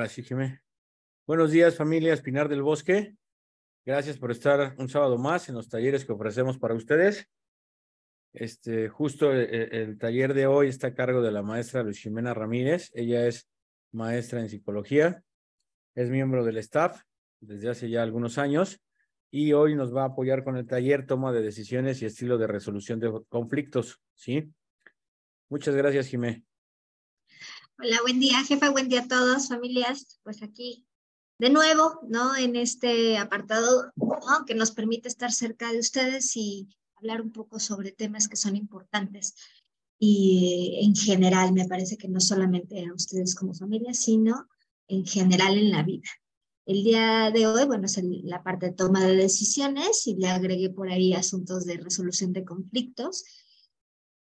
Gracias, Jimé. Buenos días, familia Espinar del Bosque. Gracias por estar un sábado más en los talleres que ofrecemos para ustedes. Justo el taller de hoy está a cargo de la maestra Luz Ximena Ramírez. Ella es maestra en psicología, es miembro del staff desde hace ya algunos años y hoy nos va a apoyar con el taller Toma de Decisiones y Estilo de Resolución de Conflictos, ¿sí? Muchas gracias, Jimé. Hola, buen día, jefa, buen día a todos, familias. Pues aquí, de nuevo, ¿no? En este apartado, ¿no? Que nos permite estar cerca de ustedes y hablar un poco sobre temas que son importantes. Y en general, me parece que no solamente a ustedes como familia, sino en general en la vida. El día de hoy, bueno, es la parte de toma de decisiones y le agregué por ahí asuntos de resolución de conflictos.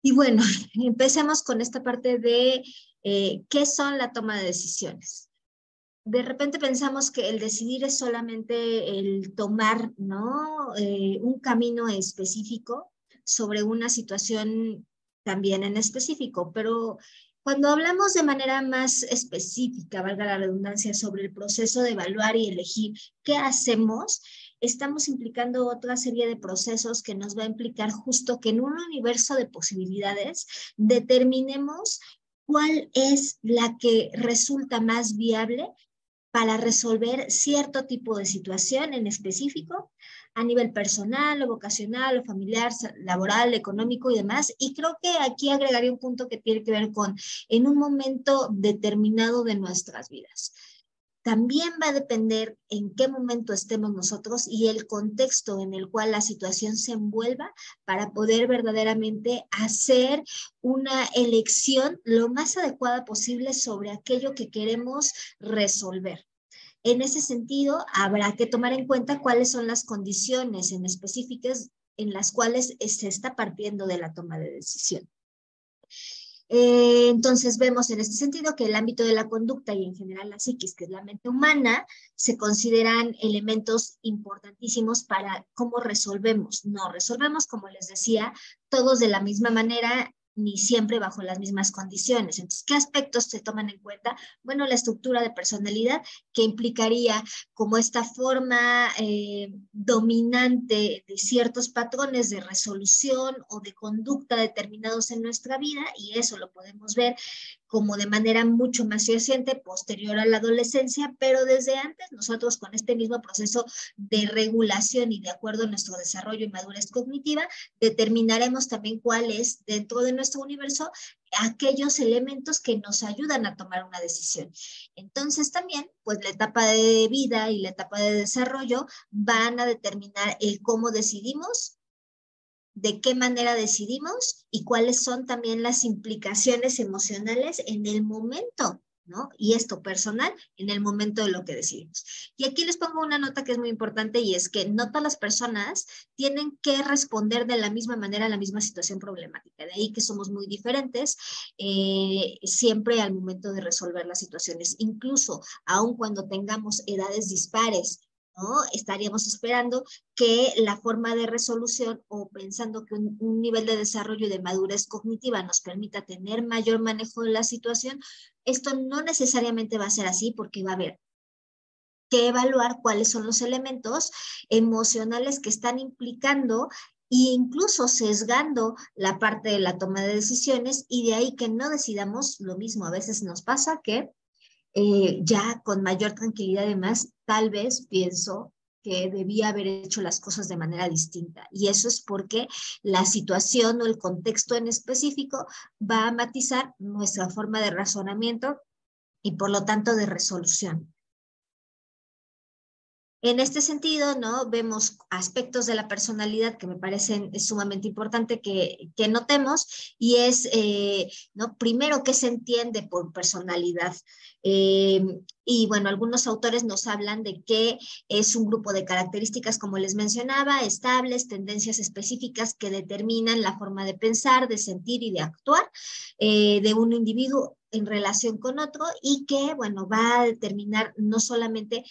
Y bueno, empecemos con esta parte de qué son la toma de decisiones. De repente pensamos que el decidir es solamente el tomar, ¿no? Un camino específico sobre una situación también en específico, pero cuando hablamos de manera más específica, valga la redundancia, sobre el proceso de evaluar y elegir qué hacemos, estamos implicando otra serie de procesos que nos va a implicar justo que en un universo de posibilidades determinemos cuál es la que resulta más viable para resolver cierto tipo de situación en específico a nivel personal o vocacional o familiar, laboral, económico y demás. Y creo que aquí agregaría un punto que tiene que ver con en un momento determinado de nuestras vidas. También va a depender en qué momento estemos nosotros y el contexto en el cual la situación se envuelva para poder verdaderamente hacer una elección lo más adecuada posible sobre aquello que queremos resolver. En ese sentido, habrá que tomar en cuenta cuáles son las condiciones en específicas en las cuales se está partiendo de la toma de decisión. Entonces vemos en este sentido que el ámbito de la conducta y en general la psiquis, que es la mente humana, se consideran elementos importantísimos para cómo resolvemos. No resolvemos, como les decía, todos de la misma manera ni siempre bajo las mismas condiciones. Entonces, ¿qué aspectos se toman en cuenta? Bueno, la estructura de personalidad, que implicaría como esta forma dominante de ciertos patrones de resolución o de conducta determinados en nuestra vida, y eso lo podemos ver como de manera mucho más reciente, posterior a la adolescencia, pero desde antes nosotros con este mismo proceso de regulación y de acuerdo a nuestro desarrollo y madurez cognitiva, determinaremos también cuál es dentro de nuestro universo aquellos elementos que nos ayudan a tomar una decisión. Entonces también, pues la etapa de vida y la etapa de desarrollo van a determinar el cómo decidimos, de qué manera decidimos y cuáles son también las implicaciones emocionales en el momento, ¿no? Y esto personal en el momento de lo que decidimos. Y aquí les pongo una nota que es muy importante y es que no todas las personas tienen que responder de la misma manera a la misma situación problemática. De ahí que somos muy diferentes siempre al momento de resolver las situaciones. Incluso aun cuando tengamos edades dispares, ¿no? Estaríamos esperando que la forma de resolución o pensando que un nivel de desarrollo y de madurez cognitiva nos permita tener mayor manejo de la situación, esto no necesariamente va a ser así porque va a haber que evaluar cuáles son los elementos emocionales que están implicando e incluso sesgando la parte de la toma de decisiones y de ahí que no decidamos lo mismo. A veces nos pasa que ya con mayor tranquilidad además, tal vez pienso que debía haber hecho las cosas de manera distinta. Y eso es porque la situación o el contexto en específico va a matizar nuestra forma de razonamiento y por lo tanto de resolución. En este sentido, ¿no? Vemos aspectos de la personalidad que me parecen sumamente importante que notemos y es, ¿no? Primero, ¿qué se entiende por personalidad? Y bueno, algunos autores nos hablan de que es un grupo de características, como les mencionaba, estables, tendencias específicas que determinan la forma de pensar, de sentir y de actuar de un individuo en relación con otro y que, bueno, va a determinar no solamente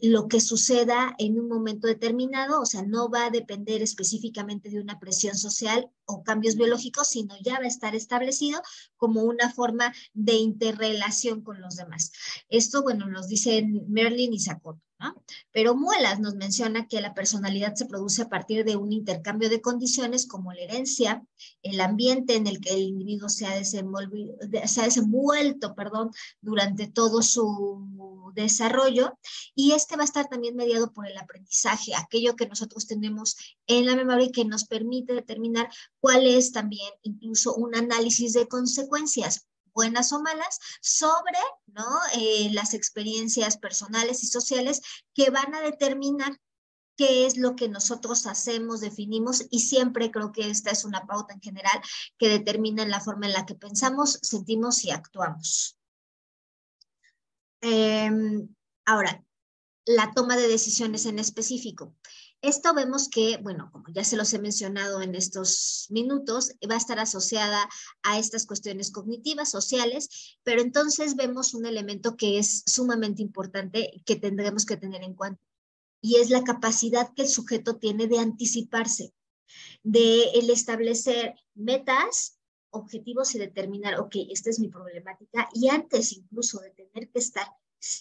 lo que suceda en un momento determinado, o sea, no va a depender específicamente de una presión social o cambios biológicos, sino ya va a estar establecido como una forma de interrelación con los demás. Esto, bueno, nos dicen Merlin y Sakoto, ¿no? Pero Muelas nos menciona que la personalidad se produce a partir de un intercambio de condiciones como la herencia, el ambiente en el que el individuo se ha desenvuelto, perdón, durante todo su desarrollo, y este va a estar también mediado por el aprendizaje, aquello que nosotros tenemos en la memoria y que nos permite determinar cuál es también incluso un análisis de consecuencias buenas o malas, sobre, ¿no? Las experiencias personales y sociales que van a determinar qué es lo que nosotros hacemos, definimos, y siempre creo que esta es una pauta en general que determina la forma en la que pensamos, sentimos y actuamos. Ahora, la toma de decisiones en específico. Esto vemos que, bueno, como ya se los he mencionado en estos minutos, va a estar asociada a estas cuestiones cognitivas, sociales, pero entonces vemos un elemento que es sumamente importante que tendremos que tener en cuenta, y es la capacidad que el sujeto tiene de anticiparse, de el establecer metas, objetivos y determinar, ok, esta es mi problemática, y antes incluso de tener que estar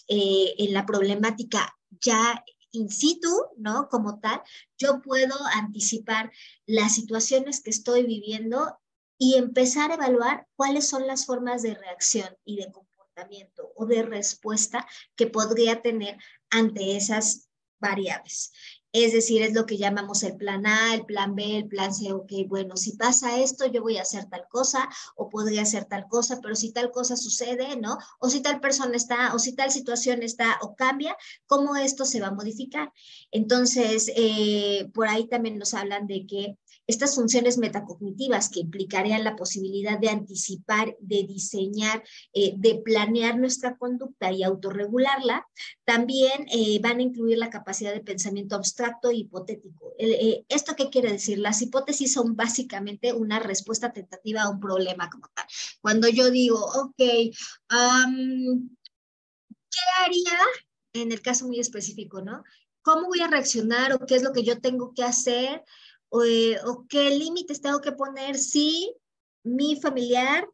en la problemática ya in situ, ¿no? Como tal, yo puedo anticipar las situaciones que estoy viviendo y empezar a evaluar cuáles son las formas de reacción y de comportamiento o de respuesta que podría tener ante esas variables. Es decir, es lo que llamamos el plan A, el plan B, el plan C. Ok, bueno, si pasa esto, yo voy a hacer tal cosa o podría hacer tal cosa, pero si tal cosa sucede, ¿no? O si tal persona está, o si tal situación está o cambia, ¿cómo esto se va a modificar? Entonces, por ahí también nos hablan de que estas funciones metacognitivas que implicarían la posibilidad de anticipar, de diseñar, de planear nuestra conducta y autorregularla, también van a incluir la capacidad de pensamiento abstracto e hipotético. ¿Esto qué quiere decir? Las hipótesis son básicamente una respuesta tentativa a un problema como tal. Cuando yo digo, ok, ¿qué haría en el caso muy específico, ¿no? ¿Cómo voy a reaccionar o qué es lo que yo tengo que hacer o qué límites tengo que poner si mi familiar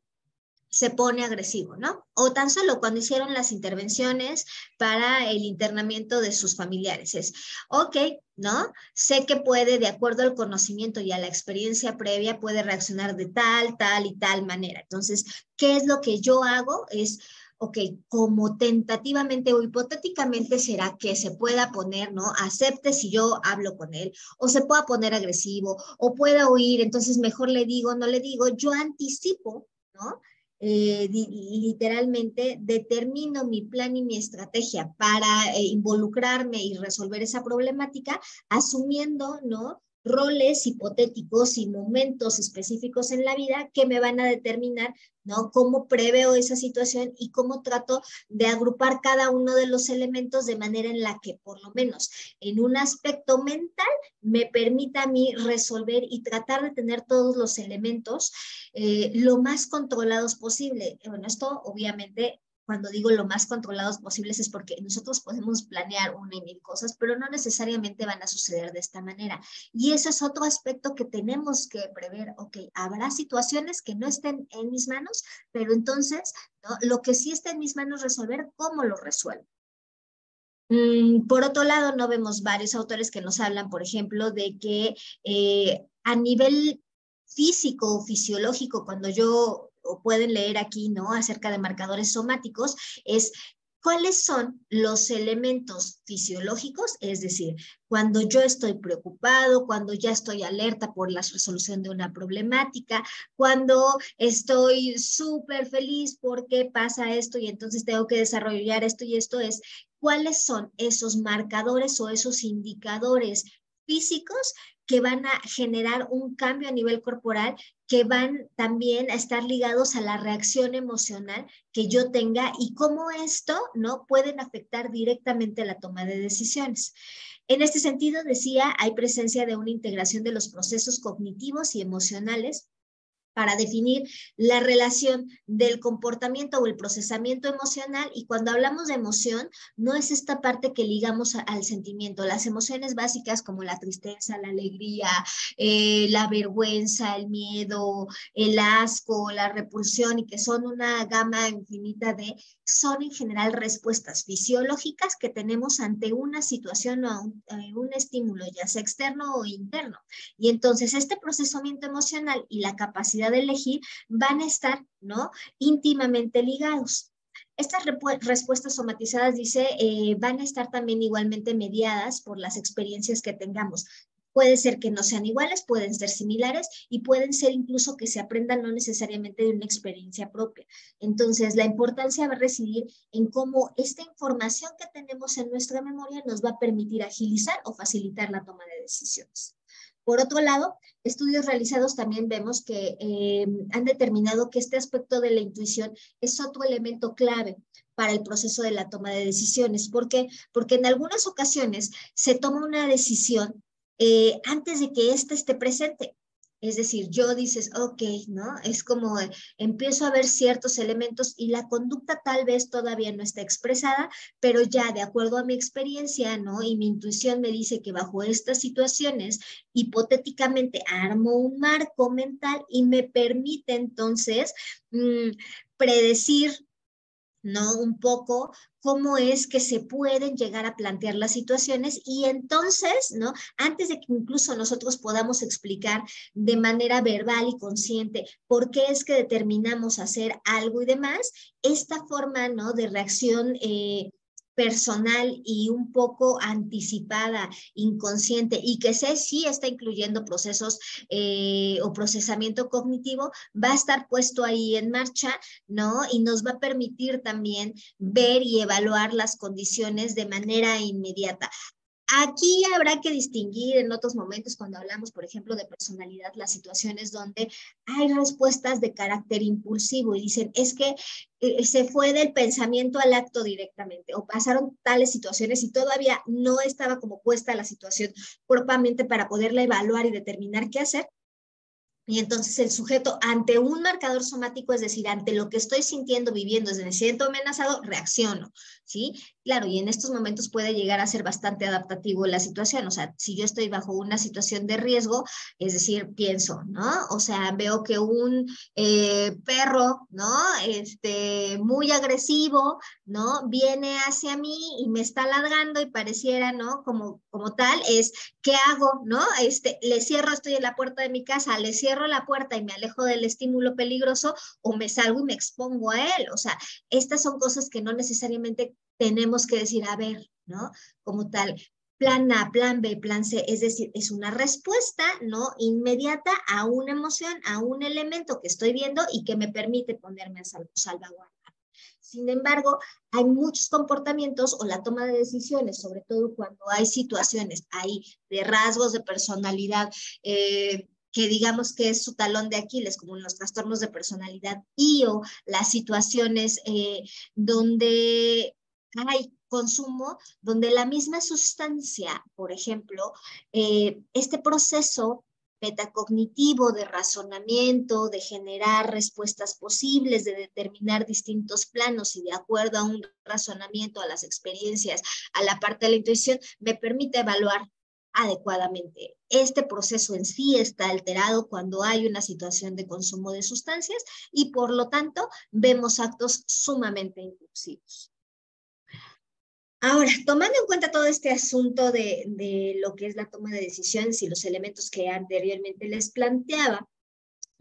se pone agresivo, ¿no? O tan solo cuando hicieron las intervenciones para el internamiento de sus familiares. Es, ok, ¿no? Sé que puede, de acuerdo al conocimiento y a la experiencia previa, puede reaccionar de tal, tal y tal manera. Entonces, ¿qué es lo que yo hago? Es, ok, como tentativamente o hipotéticamente será que se pueda poner, ¿no? Acepte si yo hablo con él, o se pueda poner agresivo, o pueda huir, entonces mejor le digo, no le digo, yo anticipo, ¿no? Literalmente determino mi plan y mi estrategia para involucrarme y resolver esa problemática, asumiendo, ¿no? Roles hipotéticos y momentos específicos en la vida que me van a determinar, ¿no? Cómo preveo esa situación y cómo trato de agrupar cada uno de los elementos de manera en la que, por lo menos en un aspecto mental, me permita a mí resolver y tratar de tener todos los elementos lo más controlados posible. Bueno, esto obviamente, cuando digo lo más controlados posibles es porque nosotros podemos planear una y mil cosas, pero no necesariamente van a suceder de esta manera. Y eso es otro aspecto que tenemos que prever. Ok, habrá situaciones que no estén en mis manos, pero entonces, ¿no? Lo que sí está en mis manos resolver, ¿cómo lo resuelvo? Por otro lado, no vemos varios autores que nos hablan, por ejemplo, de que a nivel físico o fisiológico, cuando yo, o pueden leer aquí, ¿no? Acerca de marcadores somáticos, es cuáles son los elementos fisiológicos, es decir, cuando yo estoy preocupado, cuando ya estoy alerta por la resolución de una problemática, cuando estoy súper feliz porque pasa esto y entonces tengo que desarrollar esto y esto es cuáles son esos marcadores o esos indicadores físicos que van a generar un cambio a nivel corporal, que van también a estar ligados a la reacción emocional que yo tenga y cómo esto, ¿no? Pueden afectar directamente la toma de decisiones. En este sentido, decía, hay presencia de una integración de los procesos cognitivos y emocionales para definir la relación del comportamiento o el procesamiento emocional. Y cuando hablamos de emoción, no es esta parte que ligamos al sentimiento. Las emociones básicas como la tristeza, la alegría, la vergüenza, el miedo, el asco, la repulsión, y que son una gama infinita son en general respuestas fisiológicas que tenemos ante una situación o un estímulo, ya sea externo o interno. Y entonces este procesamiento emocional y la capacidad de elegir van a estar, ¿no?, íntimamente ligados. Estas respuestas somatizadas, dice, van a estar también igualmente mediadas por las experiencias que tengamos. Puede ser que no sean iguales, pueden ser similares y pueden ser incluso que se aprendan no necesariamente de una experiencia propia. Entonces, la importancia va a residir en cómo esta información que tenemos en nuestra memoria nos va a permitir agilizar o facilitar la toma de decisiones. Por otro lado, estudios realizados también vemos que han determinado que este aspecto de la intuición es otro elemento clave para el proceso de la toma de decisiones. ¿Por qué? Porque en algunas ocasiones se toma una decisión antes de que ésta esté presente. Es decir, yo dices, ok, ¿no? Es como empiezo a ver ciertos elementos y la conducta tal vez todavía no está expresada, pero ya de acuerdo a mi experiencia, ¿no? Y mi intuición me dice que bajo estas situaciones, hipotéticamente armo un marco mental y me permite entonces predecir, ¿no?, un poco cómo es que se pueden llegar a plantear las situaciones y entonces, ¿no?, antes de que incluso nosotros podamos explicar de manera verbal y consciente por qué es que determinamos hacer algo y demás, esta forma, ¿no?, de reacción personal y un poco anticipada, inconsciente, y que sí está incluyendo procesos o procesamiento cognitivo, va a estar puesto ahí en marcha, ¿no? Y nos va a permitir también ver y evaluar las condiciones de manera inmediata. Aquí habrá que distinguir en otros momentos, cuando hablamos, por ejemplo, de personalidad, las situaciones donde hay respuestas de carácter impulsivo y dicen, es que se fue del pensamiento al acto directamente, o pasaron tales situaciones y todavía no estaba como puesta la situación propiamente para poderla evaluar y determinar qué hacer. Y entonces el sujeto ante un marcador somático, es decir, ante lo que estoy sintiendo, viviendo, desde me siento amenazado, reacciono, ¿sí? Claro, y en estos momentos puede llegar a ser bastante adaptativo la situación. O sea, si yo estoy bajo una situación de riesgo, es decir, pienso, ¿no? O sea, veo que un perro, ¿no? Muy agresivo, ¿no? Viene hacia mí y me está ladrando y pareciera, ¿no? Como tal, ¿qué hago, no? Le cierro, estoy en la puerta de mi casa, le cierro la puerta y me alejo del estímulo peligroso, o me salgo y me expongo a él. O sea, estas son cosas que no necesariamente tenemos que decir, a ver, ¿no? Como tal, plan A, plan B, plan C, es decir, es una respuesta, ¿no?, inmediata a una emoción, a un elemento que estoy viendo y que me permite ponerme a salvaguarda. Sin embargo, hay muchos comportamientos o la toma de decisiones, sobre todo cuando hay situaciones ahí de rasgos de personalidad, que digamos que es su talón de Aquiles, como en los trastornos de personalidad o las situaciones donde hay consumo, donde la misma sustancia, por ejemplo, este proceso metacognitivo de razonamiento, de generar respuestas posibles, de determinar distintos planos y de acuerdo a un razonamiento, a las experiencias, a la parte de la intuición, me permite evaluar adecuadamente. Este proceso en sí está alterado cuando hay una situación de consumo de sustancias y por lo tanto vemos actos sumamente impulsivos. Ahora, tomando en cuenta todo este asunto de lo que es la toma de decisiones y los elementos que anteriormente les planteaba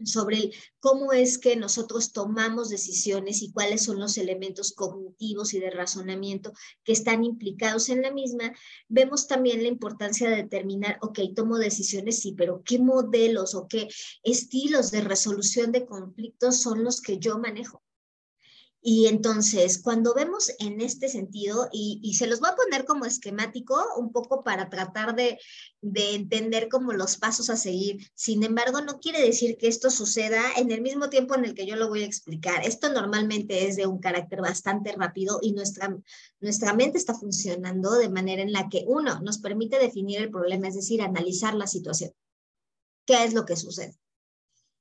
sobre cómo es que nosotros tomamos decisiones y cuáles son los elementos cognitivos y de razonamiento que están implicados en la misma, vemos también la importancia de determinar, ok, tomo decisiones, sí, pero ¿qué modelos o qué estilos de resolución de conflictos son los que yo manejo? Y entonces, cuando vemos en este sentido, y se los voy a poner como esquemático, un poco para tratar de entender como los pasos a seguir. Sin embargo, no quiere decir que esto suceda en el mismo tiempo en el que yo lo voy a explicar. Esto normalmente es de un carácter bastante rápido y nuestra mente está funcionando de manera en la que, uno, nos permite definir el problema, es decir, analizar la situación. ¿Qué es lo que sucede?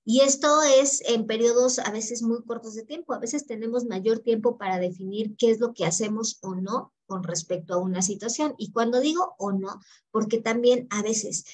Y esto es en periodos a veces muy cortos de tiempo. A veces tenemos mayor tiempo para definir qué es lo que hacemos o no con respecto a una situación. Y cuando digo o no, porque también a veces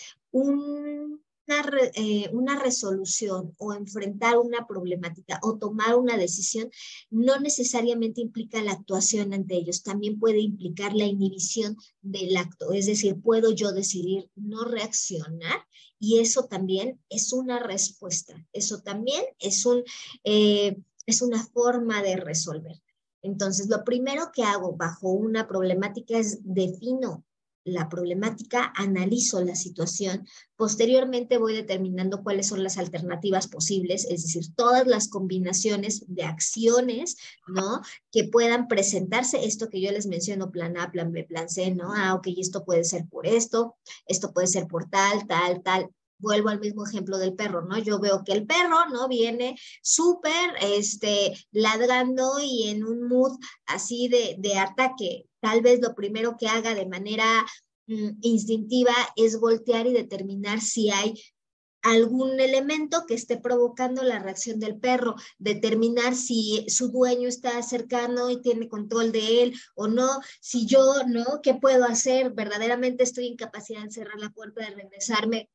una resolución o enfrentar una problemática o tomar una decisión no necesariamente implica la actuación ante ellos, también puede implicar la inhibición del acto, es decir, puedo yo decidir no reaccionar y eso también es una respuesta, eso también es una forma de resolver. Entonces, lo primero que hago bajo una problemática es defino la problemática, analizo la situación, posteriormente voy determinando cuáles son las alternativas posibles, es decir, todas las combinaciones de acciones, ¿no? Que puedan presentarse, esto que yo les menciono, plan A, plan B, plan C, ¿no? Ah, ok, esto puede ser por esto puede ser por tal, tal, tal. Vuelvo al mismo ejemplo del perro, ¿no? Yo veo que el perro, ¿no? Viene súper, ladrando y en un mood así de ataque. Tal vez lo primero que haga de manera instintiva es voltear y determinar si hay algún elemento que esté provocando la reacción del perro, determinar si su dueño está cercano y tiene control de él o no, si yo, ¿no? ¿Qué puedo hacer? ¿Verdaderamente estoy en capacidad de cerrar la puerta, de regresarme?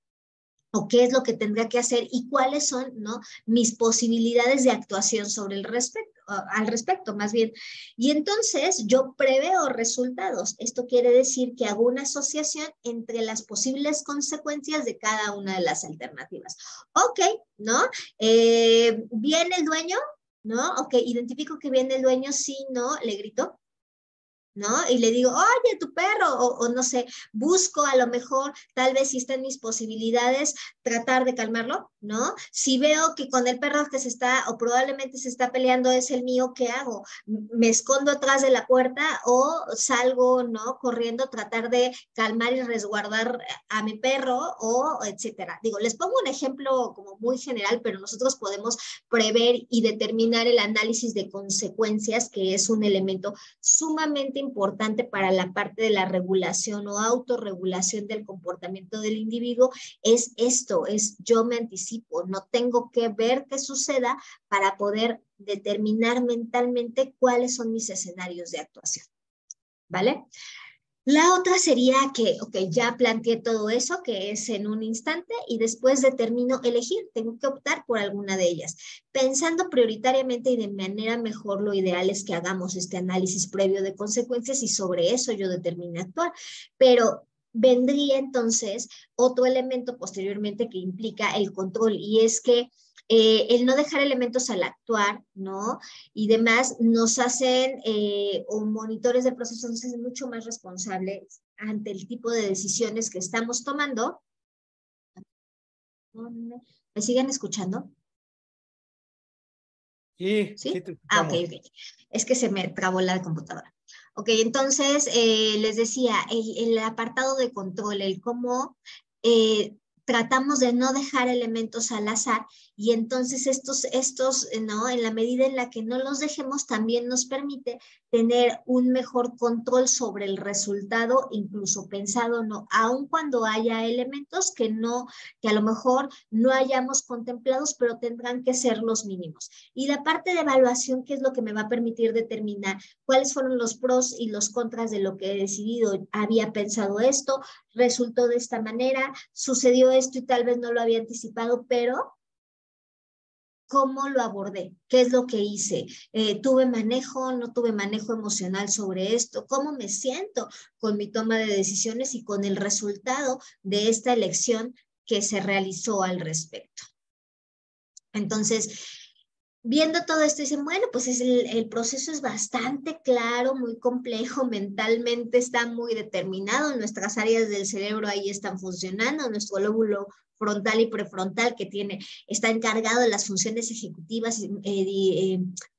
¿O qué es lo que tendría que hacer y cuáles son, ¿no? Mis posibilidades de actuación sobre el respecto, al respecto, más bien. Y entonces yo preveo resultados. Esto quiere decir que hago una asociación entre las posibles consecuencias de cada una de las alternativas. Ok, ¿no? ¿Viene el dueño? ¿No? Ok, identifico que viene el dueño, sí, no, le grito. ¿No? Y le digo, oye, tu perro, o no sé, busco a lo mejor, tal vez si está en mis posibilidades, tratar de calmarlo, ¿no? Si veo que con el perro que se está, o probablemente se está peleando es el mío, ¿qué hago? ¿Me escondo atrás de la puerta o salgo, ¿no? Corriendo, tratar de calmar y resguardar a mi perro, o etcétera. Digo, les pongo un ejemplo como muy general, pero nosotros podemos prever y determinar el análisis de consecuencias, que es un elemento sumamente importante para la parte de la regulación o autorregulación del comportamiento del individuo, es esto, es yo me anticipo, no tengo que ver qué suceda para poder determinar mentalmente cuáles son mis escenarios de actuación, ¿vale? La otra sería que, ok, ya planteé todo eso, que es en un instante, y después determino elegir, tengo que optar por alguna de ellas. Pensando prioritariamente y de manera mejor, lo ideal es que hagamos este análisis previo de consecuencias y sobre eso yo determine actuar. Pero vendría entonces otro elemento posteriormente que implica el control, y es que el no dejar elementos al actuar, ¿no? Y demás, nos hacen, o monitores del proceso nos hacen mucho más responsables ante el tipo de decisiones que estamos tomando. ¿Me siguen escuchando? Sí, ¿Sí? sí te Ah, ok, escuchamos. ok. Es que se me trabó la computadora. Ok, entonces les decía, el apartado de control, el cómo tratamos de no dejar elementos al azar, y entonces estos, ¿no? En la medida en la que no los dejemos, también nos permite tener un mejor control sobre el resultado, incluso pensado, ¿no? Aun cuando haya elementos que a lo mejor no hayamos contemplados, pero tendrán que ser los mínimos. Y la parte de evaluación, ¿qué es lo que me va a permitir determinar cuáles fueron los pros y los contras de lo que he decidido? Había pensado esto, resultó de esta manera, sucedió esto y tal vez no lo había anticipado, pero ¿cómo lo abordé? ¿Qué es lo que hice? ¿Tuve manejo? ¿No tuve manejo emocional sobre esto? ¿Cómo me siento con mi toma de decisiones y con el resultado de esta elección que se realizó al respecto? Entonces, viendo todo esto, dicen, bueno, pues el proceso es bastante claro, muy complejo, mentalmente está muy determinado, nuestras áreas del cerebro ahí están funcionando, nuestro lóbulo frontal y prefrontal está encargado de las funciones ejecutivas,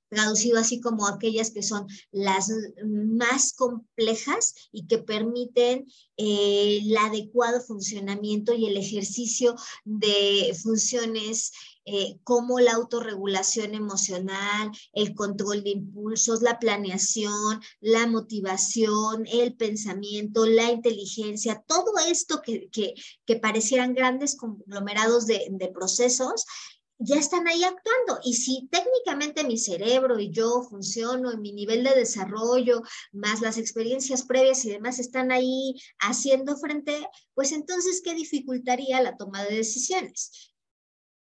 traducido así como aquellas que son las más complejas y que permiten el adecuado funcionamiento y el ejercicio de funciones como la autorregulación emocional, el control de impulsos, la planeación, la motivación, el pensamiento, la inteligencia, todo esto que parecieran grandes conglomerados de procesos, ya están ahí actuando. Y si técnicamente mi cerebro y yo funciono en mi nivel de desarrollo, más las experiencias previas y demás están ahí haciendo frente, pues entonces, ¿qué dificultaría la toma de decisiones?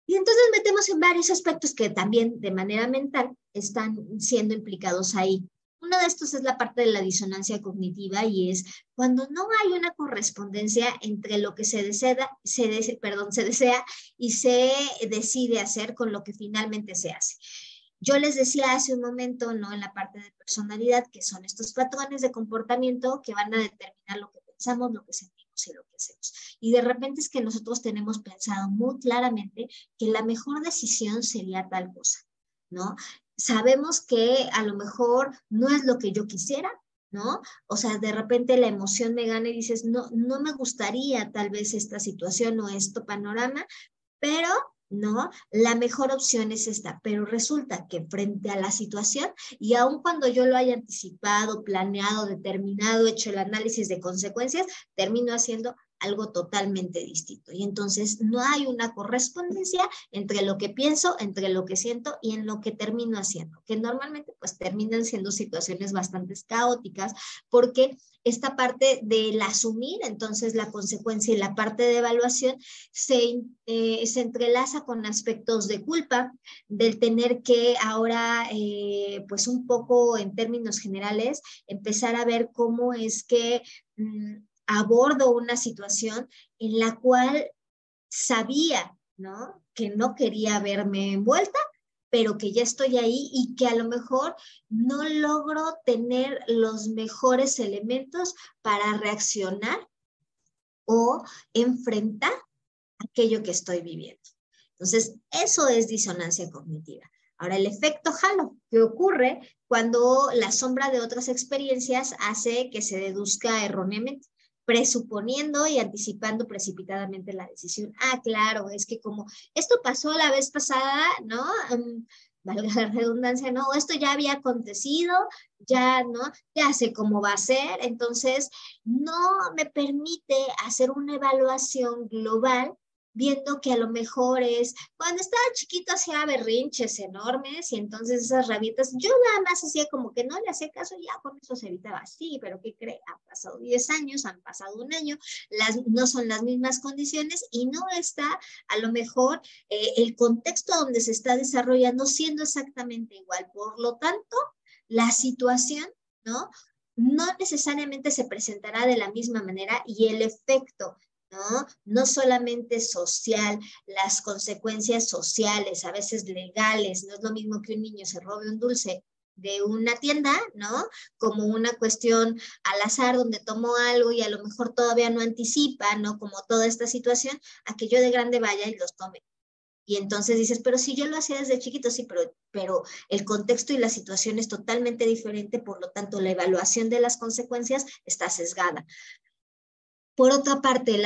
Y entonces metemos en varios aspectos que también de manera mental están siendo implicados ahí. Uno de estos es la parte de la disonancia cognitiva y es cuando no hay una correspondencia entre lo que se desea y se decide hacer con lo que finalmente se hace. Yo les decía hace un momento, ¿no? En la parte de personalidad, que son estos patrones de comportamiento que van a determinar lo que pensamos, lo que sentimos y lo que hacemos. Y de repente es que nosotros tenemos pensado muy claramente que la mejor decisión sería tal cosa, ¿no? Sabemos que a lo mejor no es lo que yo quisiera, ¿no? O sea, de repente la emoción me gana y dices, no, no me gustaría tal vez esta situación o este panorama, pero no, la mejor opción es esta, pero resulta que frente a la situación, y aun cuando yo lo haya anticipado, planeado, determinado, hecho el análisis de consecuencias, termino haciendo algo totalmente distinto. Y entonces no hay una correspondencia entre lo que pienso, entre lo que siento y en lo que termino haciendo, que normalmente pues terminan siendo situaciones bastante caóticas porque esta parte del asumir, entonces la consecuencia y la parte de evaluación se entrelaza con aspectos de culpa, del tener que ahora, pues un poco en términos generales, empezar a ver cómo es que abordo una situación en la cual sabía, ¿no? Que no quería verme envuelta, pero que ya estoy ahí y que a lo mejor no logro tener los mejores elementos para reaccionar o enfrentar aquello que estoy viviendo. Entonces, eso es disonancia cognitiva. Ahora, el efecto halo, que ocurre cuando la sombra de otras experiencias hace que se deduzca erróneamente, presuponiendo y anticipando precipitadamente la decisión. Ah, claro, es que como esto pasó la vez pasada, ¿no? Valga la redundancia, ¿no? Esto ya había acontecido, ya, ¿no? Ya sé cómo va a ser, entonces no me permite hacer una evaluación global viendo que a lo mejor es, cuando estaba chiquito hacía berrinches enormes y entonces esas rabietas, yo nada más hacía como que no le hacía caso y ya con eso se evitaba. Sí, pero ¿qué cree? Han pasado 10 años, han pasado un año, no son las mismas condiciones y no está a lo mejor el contexto donde se está desarrollando siendo exactamente igual. Por lo tanto, la situación, ¿no? No necesariamente se presentará de la misma manera y el efecto, ¿no? No solamente social, las consecuencias sociales, a veces legales, no es lo mismo que un niño se robe un dulce de una tienda, ¿no? Como una cuestión al azar donde tomó algo y a lo mejor todavía no anticipa, ¿no? Como toda esta situación, a que yo de grande vaya y los tome. Y entonces dices, pero si yo lo hacía desde chiquito, sí, pero el contexto y la situación es totalmente diferente, por lo tanto la evaluación de las consecuencias está sesgada. Por otra parte,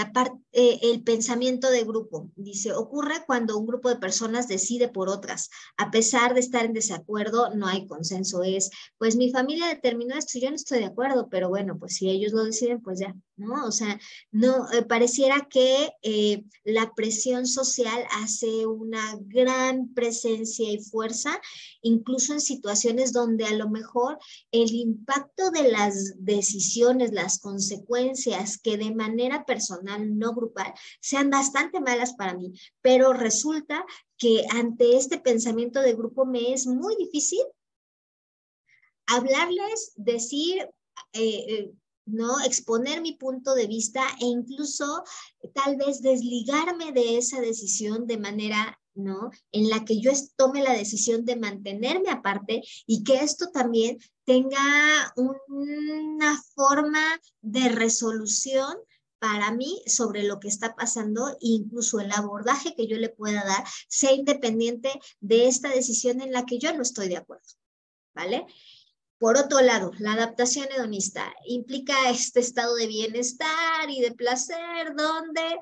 el pensamiento de grupo, dice, ocurre cuando un grupo de personas decide por otras. A pesar de estar en desacuerdo, no hay consenso. Es, pues mi familia determinó esto, yo no estoy de acuerdo, pero bueno, pues si ellos lo deciden, pues ya, ¿no? O sea, no, pareciera que la presión social hace una gran presencia y fuerza, incluso en situaciones donde a lo mejor el impacto de las decisiones, las consecuencias que de manera personal, no grupal, sean bastante malas para mí, pero resulta que ante este pensamiento de grupo me es muy difícil hablarles, decir, ¿no? Exponer mi punto de vista e incluso tal vez desligarme de esa decisión de manera, ¿no? En la que yo tome la decisión de mantenerme aparte y que esto también tenga una forma de resolución para mí sobre lo que está pasando e incluso el abordaje que yo le pueda dar sea independiente de esta decisión en la que yo no estoy de acuerdo, ¿vale? Por otro lado, la adaptación hedonista implica este estado de bienestar y de placer donde,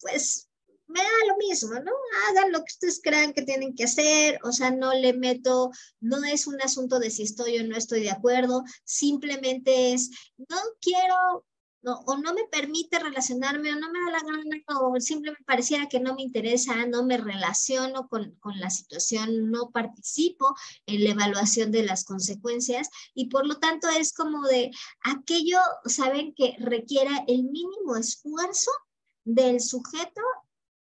pues, me da lo mismo, ¿no? Hagan lo que ustedes crean que tienen que hacer, o sea, no le meto, no es un asunto de si estoy o no estoy de acuerdo, simplemente es, no quiero ¿no? O no me permite relacionarme, o no me da la gana, o simplemente pareciera que no me interesa, no me relaciono con la situación, no participo en la evaluación de las consecuencias, y por lo tanto es como de aquello, saben, que requiera el mínimo esfuerzo del sujeto,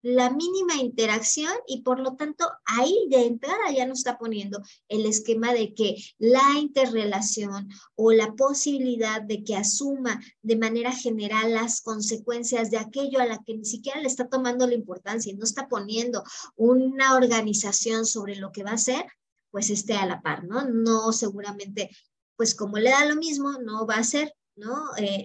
la mínima interacción, y por lo tanto ahí de entrada ya nos está poniendo el esquema de que la interrelación o la posibilidad de que asuma de manera general las consecuencias de aquello a la que ni siquiera le está tomando la importancia y no está poniendo una organización sobre lo que va a hacer, pues esté a la par, ¿no? No, seguramente, pues como le da lo mismo, no va a ser, ¿no?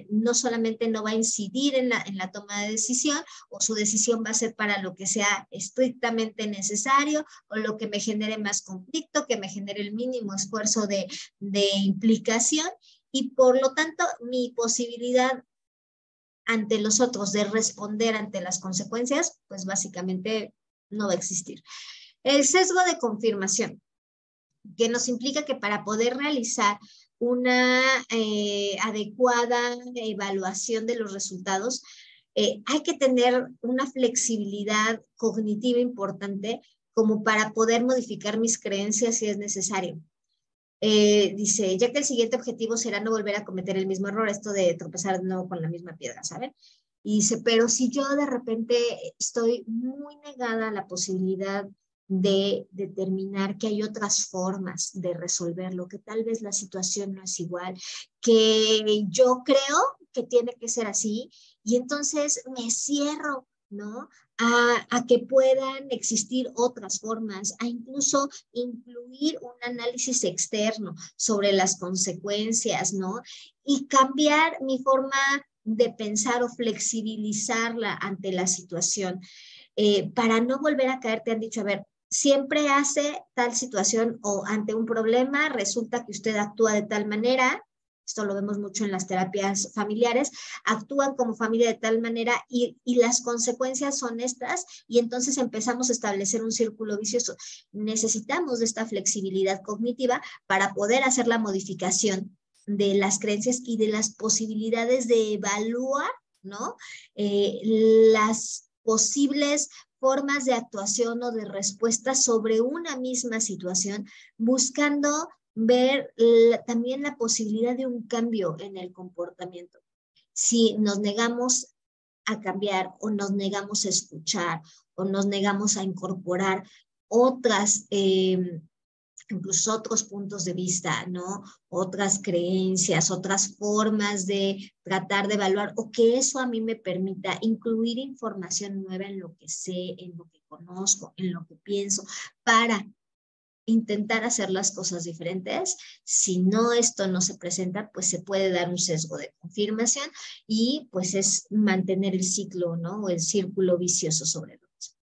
No solamente no va a incidir en la toma de decisión, o su decisión va a ser para lo que sea estrictamente necesario, o lo que me genere más conflicto, que me genere el mínimo esfuerzo de implicación, y por lo tanto mi posibilidad ante los otros de responder ante las consecuencias, pues básicamente no va a existir. El sesgo de confirmación, que nos implica que para poder realizar una adecuada evaluación de los resultados, hay que tener una flexibilidad cognitiva importante como para poder modificar mis creencias si es necesario. Dice, ya que el siguiente objetivo será no volver a cometer el mismo error, esto de tropezar de nuevo con la misma piedra, ¿saben? Y dice, pero si yo de repente estoy muy negada a la posibilidad de determinar que hay otras formas de resolverlo, que tal vez la situación no es igual, que yo creo que tiene que ser así, y entonces me cierro, ¿no? A que puedan existir otras formas, a incluso incluir un análisis externo sobre las consecuencias, ¿no? Y cambiar mi forma de pensar o flexibilizarla ante la situación, para no volver a caer. Te han dicho, a ver, siempre hace tal situación o ante un problema, resulta que usted actúa de tal manera, esto lo vemos mucho en las terapias familiares, actúan como familia de tal manera y las consecuencias son estas, y entonces empezamos a establecer un círculo vicioso. Necesitamos de esta flexibilidad cognitiva para poder hacer la modificación de las creencias y de las posibilidades de evaluar, ¿no? Las posibles formas de actuación o de respuesta sobre una misma situación, buscando ver también la posibilidad de un cambio en el comportamiento. Si nos negamos a cambiar, o nos negamos a escuchar, o nos negamos a incorporar otras, incluso otros puntos de vista, ¿no? Otras creencias, otras formas de tratar de evaluar, o que eso a mí me permita incluir información nueva en lo que sé, en lo que conozco, en lo que pienso, para intentar hacer las cosas diferentes. Si no, esto no se presenta, pues se puede dar un sesgo de confirmación, y pues es mantener el ciclo, ¿no? O el círculo vicioso sobre lo mismo.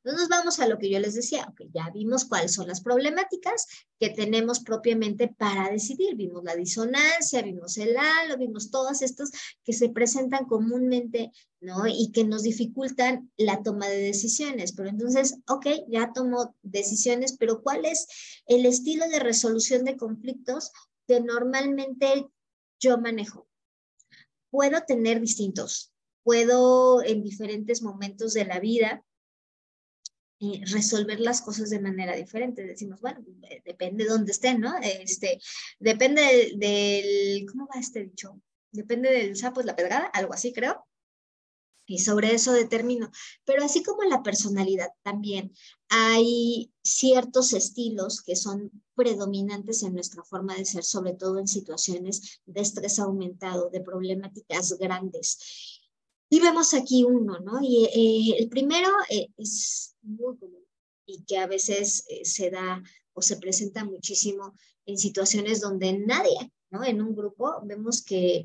Entonces vamos a lo que yo les decía, okay, ya vimos cuáles son las problemáticas que tenemos propiamente para decidir, vimos la disonancia, vimos el halo, vimos todas estas que se presentan comúnmente, ¿no? Y que nos dificultan la toma de decisiones. Pero entonces, ok, ya tomo decisiones, pero ¿cuál es el estilo de resolución de conflictos que normalmente yo manejo? Puedo tener distintos, puedo en diferentes momentos de la vida resolver las cosas de manera diferente. Decimos, bueno, depende de dónde estén, ¿no? Depende ¿cómo va este dicho? Depende del sapo es la pedrada, algo así creo. Y sobre eso determino. Pero así como en la personalidad también hay ciertos estilos que son predominantes en nuestra forma de ser, sobre todo en situaciones de estrés aumentado, de problemáticas grandes. Y vemos aquí uno, ¿no? Y el primero es muy común, y que a veces se da o se presenta muchísimo en situaciones donde nadie, ¿no? En un grupo vemos que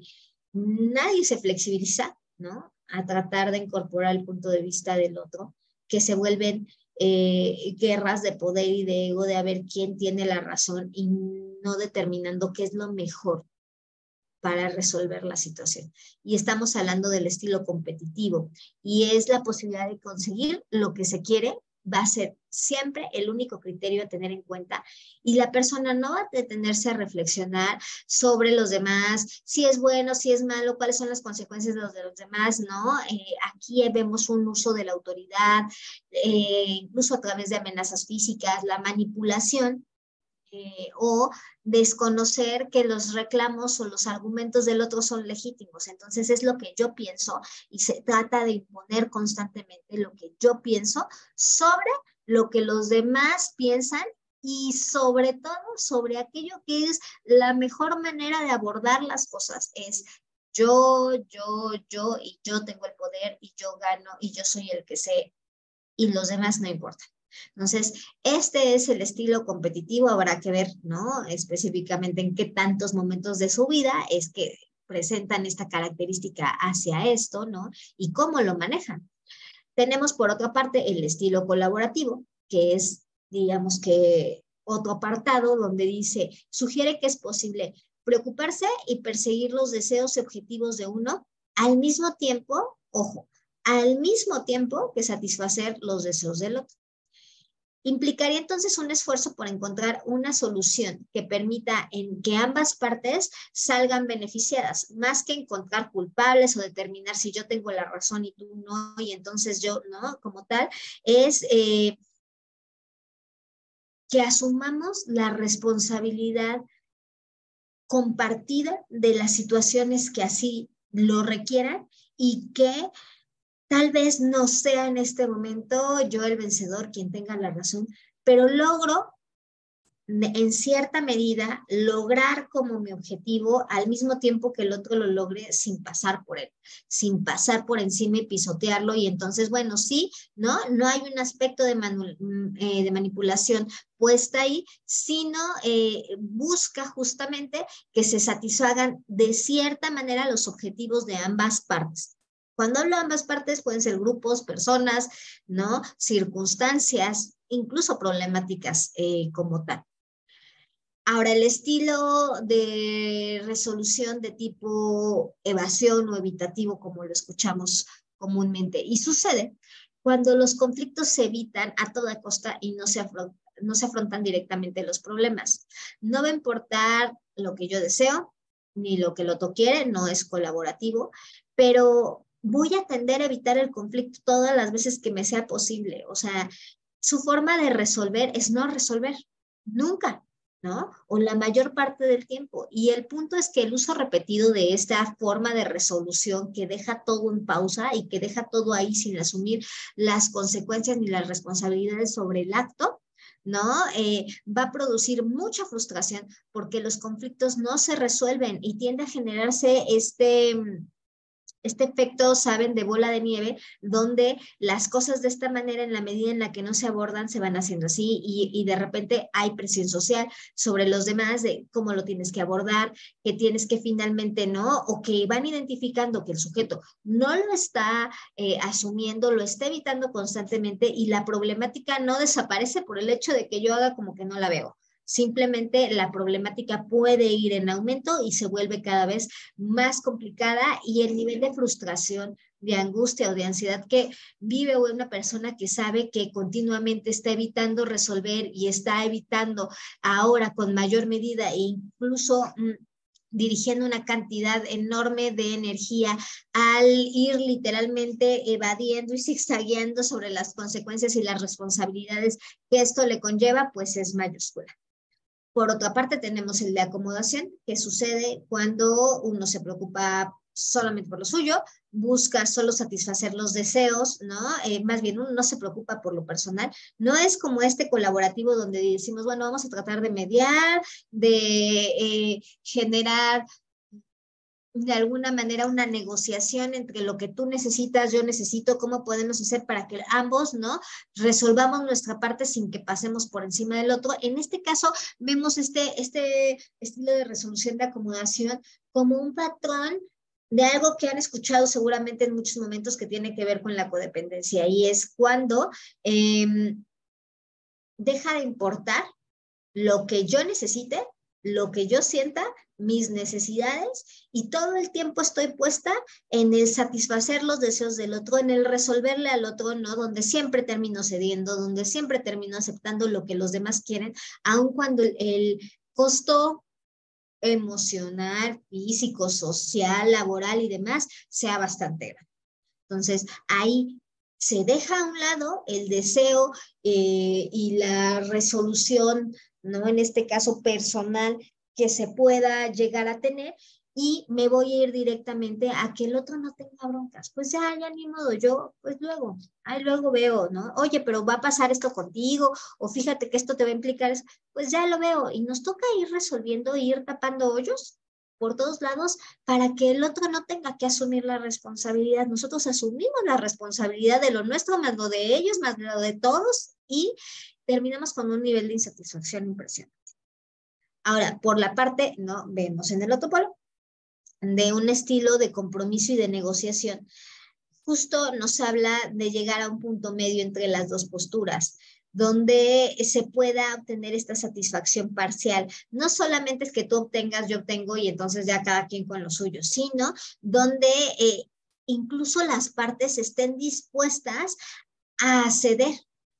nadie se flexibiliza, ¿no? A tratar de incorporar el punto de vista del otro, que se vuelven guerras de poder y de ego, de a ver quién tiene la razón, y no determinando qué es lo mejor para resolver la situación. Y estamos hablando del estilo competitivo, y es la posibilidad de conseguir lo que se quiere va a ser siempre el único criterio a tener en cuenta y la persona no va a detenerse a reflexionar sobre los demás, si es bueno, si es malo, cuáles son las consecuencias de los demás, ¿no? Aquí vemos un uso de la autoridad, incluso a través de amenazas físicas, la manipulación, o desconocer que los reclamos o los argumentos del otro son legítimos. Entonces es lo que yo pienso y se trata de imponer constantemente lo que yo pienso sobre lo que los demás piensan y sobre todo sobre aquello que es la mejor manera de abordar las cosas. Es yo y yo tengo el poder y yo gano y yo soy el que sé y los demás no importan. Entonces, este es el estilo competitivo, habrá que ver, ¿no? Específicamente en qué tantos momentos de su vida es que presentan esta característica hacia esto, ¿no? Y cómo lo manejan. Tenemos por otra parte el estilo colaborativo, que es, digamos que, otro apartado donde dice, sugiere que es posible preocuparse y perseguir los deseos y objetivos de uno al mismo tiempo, ojo, al mismo tiempo que satisfacer los deseos del otro. Implicaría entonces un esfuerzo por encontrar una solución que permita en que ambas partes salgan beneficiadas, más que encontrar culpables o determinar si yo tengo la razón y tú no, y entonces yo no, como tal, es que asumamos la responsabilidad compartida de las situaciones que así lo requieran y que tal vez no sea en este momento yo el vencedor quien tenga la razón, pero logro en cierta medida lograr como mi objetivo al mismo tiempo que el otro lo logre sin pasar por él, sin pasar por encima y pisotearlo. Y entonces, bueno, sí, ¿no? No hay un aspecto de manipulación puesta ahí, sino busca justamente que se satisfagan de cierta manera los objetivos de ambas partes. Cuando hablo de ambas partes, pueden ser grupos, personas, ¿no? Circunstancias, incluso problemáticas como tal. Ahora, el estilo de resolución de tipo evasión o evitativo, como lo escuchamos comúnmente, y sucede cuando los conflictos se evitan a toda costa y no se afrontan directamente los problemas. No va a importar lo que yo deseo, ni lo que el otro quiere, no es colaborativo, pero voy a tender a evitar el conflicto todas las veces que me sea posible. O sea, su forma de resolver es no resolver, nunca, ¿no? O la mayor parte del tiempo. Y el punto es que el uso repetido de esta forma de resolución que deja todo en pausa y que deja todo ahí sin asumir las consecuencias ni las responsabilidades sobre el acto, ¿no? Va a producir mucha frustración porque los conflictos no se resuelven y tiende a generarse este efecto, saben, de bola de nieve, donde las cosas de esta manera, en la medida en la que no se abordan, se van haciendo así y de repente hay presión social sobre los demás de cómo lo tienes que abordar, que tienes que finalmente no, o que van identificando que el sujeto no lo está asumiendo, lo está evitando constantemente y la problemática no desaparece por el hecho de que yo haga como que no la veo. Simplemente la problemática puede ir en aumento y se vuelve cada vez más complicada y el nivel de frustración, de angustia o de ansiedad que vive una persona que sabe que continuamente está evitando resolver y está evitando ahora con mayor medida e incluso dirigiendo una cantidad enorme de energía al ir literalmente evadiendo y zigzagueando sobre las consecuencias y las responsabilidades que esto le conlleva, pues es mayúscula. Por otra parte, tenemos el de acomodación, que sucede cuando uno se preocupa solamente por lo suyo, busca solo satisfacer los deseos, ¿no? Más bien uno no se preocupa por lo personal. No es como este colaborativo donde decimos, bueno, vamos a tratar de mediar, de generar de alguna manera una negociación entre lo que tú necesitas, yo necesito, cómo podemos hacer para que ambos, ¿no? Resolvamos nuestra parte sin que pasemos por encima del otro. En este caso, vemos este estilo de resolución de acomodación como un patrón de algo que han escuchado seguramente en muchos momentos que tiene que ver con la codependencia y es cuando deja de importar lo que yo necesite lo que yo sienta, mis necesidades, y todo el tiempo estoy puesta en el satisfacer los deseos del otro, en el resolverle al otro, ¿no? Donde siempre termino cediendo, donde siempre termino aceptando lo que los demás quieren, aun cuando el costo emocional, físico, social, laboral y demás sea bastante grande. Entonces, ahí se deja a un lado el deseo y la resolución, ¿no? En este caso personal, que se pueda llegar a tener, y me voy a ir directamente a que el otro no tenga broncas. Pues ya ni modo, yo, pues luego, ahí luego veo, ¿no? Oye, pero va a pasar esto contigo, o fíjate que esto te va a implicar, pues ya lo veo, y nos toca ir resolviendo, ir tapando hoyos por todos lados para que el otro no tenga que asumir la responsabilidad. Nosotros asumimos la responsabilidad de lo nuestro, más lo de ellos, más lo de todos, y terminamos con un nivel de insatisfacción impresionante. Ahora, por la parte, ¿no? Vemos en el otro polo, de un estilo de compromiso y de negociación. Justo nos habla de llegar a un punto medio entre las dos posturas, donde se pueda obtener esta satisfacción parcial. No solamente es que tú obtengas, yo obtengo y entonces ya cada quien con lo suyo, sino donde incluso las partes estén dispuestas a ceder,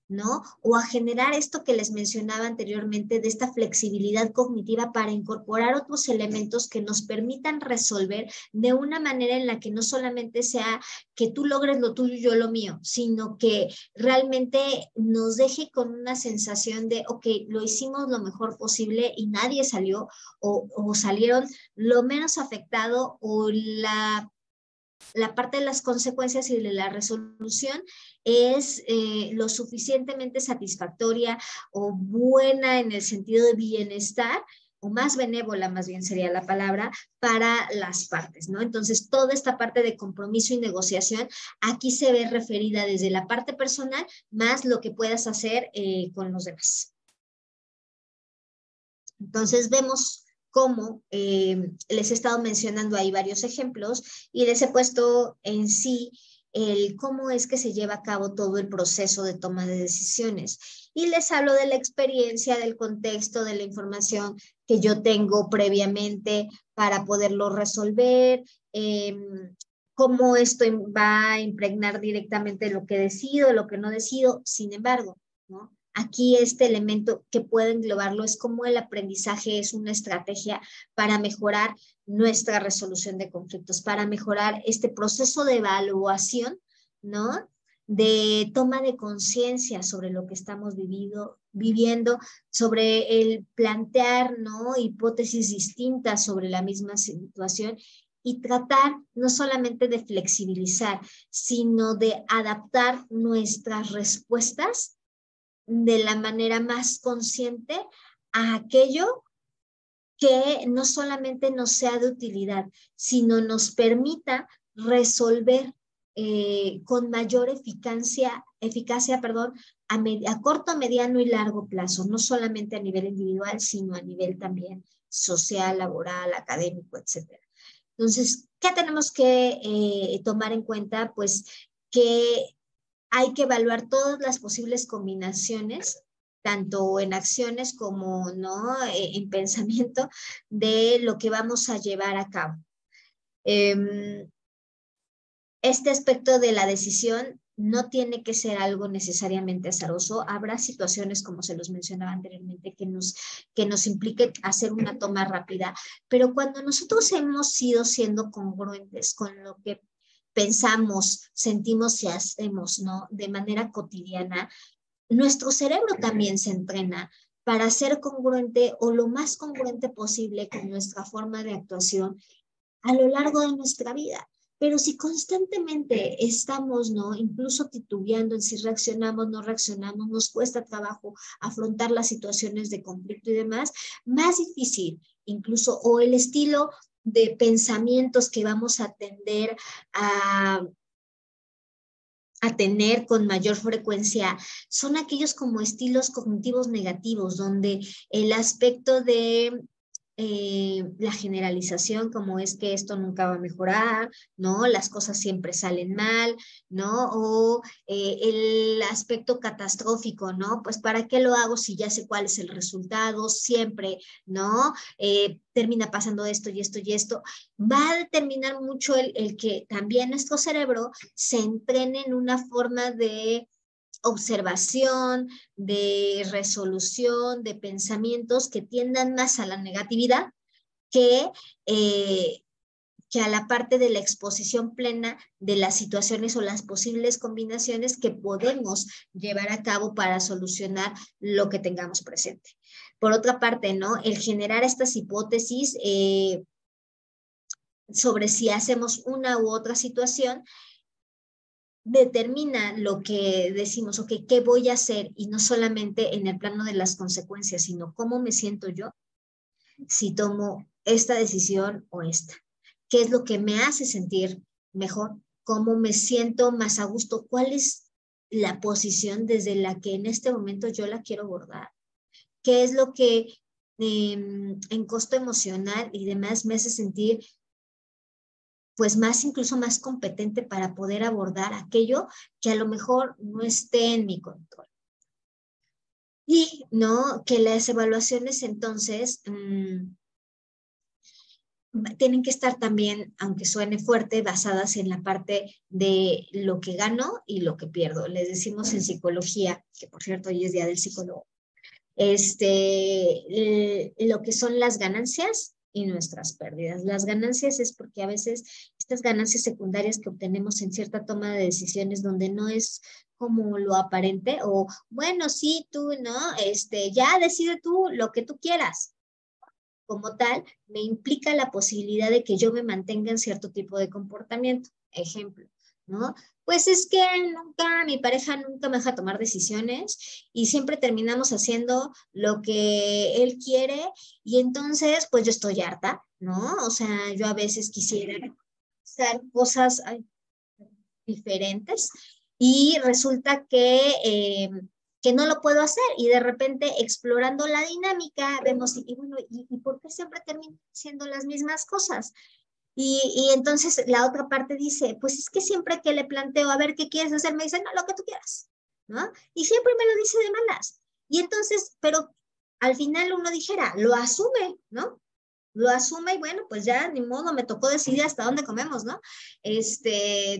¿no? O a generar esto que les mencionaba anteriormente, de esta flexibilidad cognitiva para incorporar otros elementos que nos permitan resolver de una manera en la que no solamente sea que tú logres lo tuyo y yo lo mío, sino que realmente nos deje con una sensación de, ok, lo hicimos lo mejor posible y nadie salió, o salieron lo menos afectado, o la parte de las consecuencias y de la resolución es lo suficientemente satisfactoria o buena en el sentido de bienestar, o más benévola más bien sería la palabra, para las partes, ¿no? Entonces, toda esta parte de compromiso y negociación aquí se ve referida desde la parte personal más lo que puedas hacer con los demás. Entonces, vemos cómo les he estado mencionando ahí varios ejemplos, y les he puesto en sí el cómo es que se lleva a cabo todo el proceso de toma de decisiones. Y les hablo de la experiencia, del contexto, de la información que yo tengo previamente para poderlo resolver, cómo esto va a impregnar directamente lo que decido, lo que no decido. Sin embargo, ¿no? Aquí este elemento que puede englobarlo es cómo el aprendizaje es una estrategia para mejorar nuestra resolución de conflictos, para mejorar este proceso de evaluación, ¿no? De toma de conciencia sobre lo que estamos viviendo, sobre el plantear, ¿no? Hipótesis distintas sobre la misma situación, y tratar no solamente de flexibilizar, sino de adaptar nuestras respuestas de la manera más consciente a aquello que no solamente nos sea de utilidad, sino nos permita resolver con mayor eficacia, a corto, mediano y largo plazo, no solamente a nivel individual, sino a nivel también social, laboral, académico, etc. Entonces, ¿qué tenemos que tomar en cuenta? Pues que hay que evaluar todas las posibles combinaciones, tanto en acciones como ¿no? En pensamiento, de lo que vamos a llevar a cabo. Este aspecto de la decisión no tiene que ser algo necesariamente azaroso. Habrá situaciones, como se los mencionaba anteriormente, que nos implique hacer una toma rápida, pero cuando nosotros hemos ido siendo congruentes con lo que pensamos, sentimos y hacemos, ¿no? De manera cotidiana, nuestro cerebro también se entrena para ser congruente o lo más congruente posible con nuestra forma de actuación a lo largo de nuestra vida. Pero si constantemente estamos, ¿no? Incluso titubeando en si reaccionamos, no reaccionamos, nos cuesta trabajo afrontar las situaciones de conflicto y demás, más difícil incluso, o el estilo de pensamientos que vamos a tender a tener con mayor frecuencia son aquellos como estilos cognitivos negativos, donde el aspecto de la generalización, como es que esto nunca va a mejorar, ¿no? Las cosas siempre salen mal, ¿no? O el aspecto catastrófico, ¿no? Pues ¿para qué lo hago si ya sé cuál es el resultado? Siempre, ¿no? Termina pasando esto y esto y esto. Va a determinar mucho el que también nuestro cerebro se entrene en una forma de observación, de resolución, de pensamientos que tiendan más a la negatividad que, eh, que a la parte de la exposición plena de las situaciones o las posibles combinaciones que podemos llevar a cabo para solucionar lo que tengamos presente. Por otra parte, ¿no? El generar estas hipótesis sobre si hacemos una u otra situación determina lo que decimos, ok, ¿qué voy a hacer? Y no solamente en el plano de las consecuencias, sino cómo me siento yo si tomo esta decisión o esta. ¿Qué es lo que me hace sentir mejor? ¿Cómo me siento más a gusto? ¿Cuál es la posición desde la que en este momento yo la quiero abordar? ¿Qué es lo que en costo emocional y demás me hace sentir pues más, incluso más competente para poder abordar aquello que a lo mejor no esté en mi control? Y no, que las evaluaciones entonces tienen que estar también, aunque suene fuerte, basadas en la parte de lo que gano y lo que pierdo. Les decimos en psicología, que por cierto hoy es día del psicólogo, lo que son las ganancias y nuestras pérdidas. Las ganancias es porque a veces estas ganancias secundarias que obtenemos en cierta toma de decisiones donde no es como lo aparente o bueno, sí, tú, ¿no? Ya decide tú lo que tú quieras. Como tal, me implica la posibilidad de que yo me mantenga en cierto tipo de comportamiento. Ejemplo, ¿no? Pues es que nunca, mi pareja nunca me deja tomar decisiones y siempre terminamos haciendo lo que él quiere y entonces, pues yo estoy harta, ¿no? O sea, yo a veces quisiera hacer cosas diferentes y resulta que no lo puedo hacer y de repente explorando la dinámica vemos, y bueno, ¿y por qué siempre terminan siendo las mismas cosas? Y entonces la otra parte dice, pues es que siempre que le planteo, a ver, ¿qué quieres hacer? Me dice, no, lo que tú quieras, ¿no? Y siempre me lo dice de malas. Y entonces, pero al final uno dijera, lo asume, ¿no? Lo asume y bueno, pues ya ni modo, me tocó decidir hasta dónde comemos, ¿no?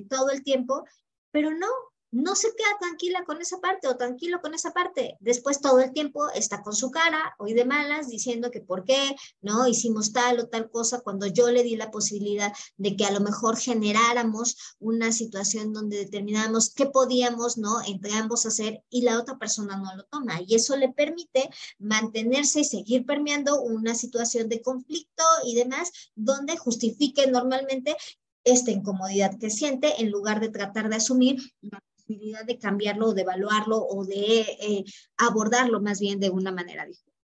Todo el tiempo, pero no, no se queda tranquila con esa parte o tranquilo con esa parte. Después todo el tiempo está con su cara, hoy de malas, diciendo que por qué, ¿no? Hicimos tal o tal cosa cuando yo le di la posibilidad de que a lo mejor generáramos una situación donde determinábamos qué podíamos, ¿no? Entre ambos hacer y la otra persona no lo toma. Y eso le permite mantenerse y seguir permeando una situación de conflicto y demás, donde justifique normalmente esta incomodidad que siente en lugar de tratar de asumir la posibilidad de cambiarlo o de evaluarlo o de abordarlo más bien de una manera diferente.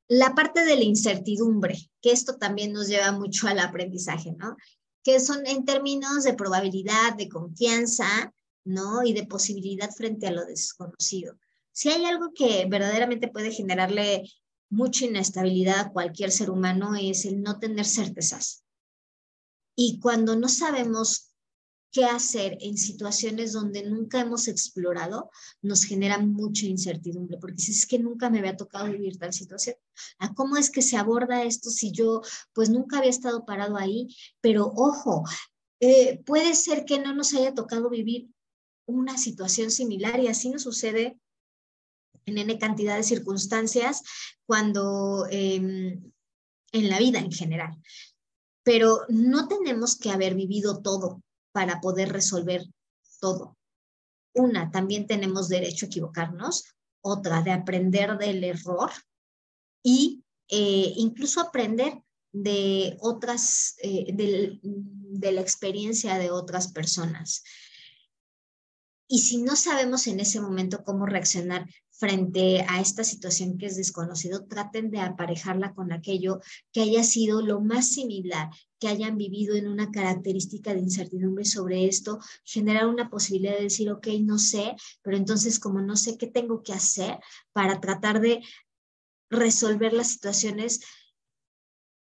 La parte de la incertidumbre, que esto también nos lleva mucho al aprendizaje, ¿no? Que son en términos de probabilidad, de confianza, ¿no? Y de posibilidad frente a lo desconocido. Si hay algo que verdaderamente puede generarle mucha inestabilidad a cualquier ser humano es el no tener certezas. Y cuando no sabemos qué hacer en situaciones donde nunca hemos explorado, nos genera mucha incertidumbre, porque si es que nunca me había tocado vivir tal situación. ¿A cómo es que se aborda esto si yo pues nunca había estado parado ahí? Pero ojo, puede ser que no nos haya tocado vivir una situación similar y así nos sucede en N cantidad de circunstancias cuando en la vida en general. Pero no tenemos que haber vivido todo para poder resolver todo. Una, también tenemos derecho a equivocarnos. Otra, de aprender del error y incluso aprender de otras, de la experiencia de otras personas. Y si no sabemos en ese momento cómo reaccionar frente a esta situación que es desconocido, traten de aparejarla con aquello que haya sido lo más similar, que hayan vivido en una característica de incertidumbre sobre esto, generar una posibilidad de decir, ok, no sé, pero entonces como no sé qué tengo que hacer para tratar de resolver las situaciones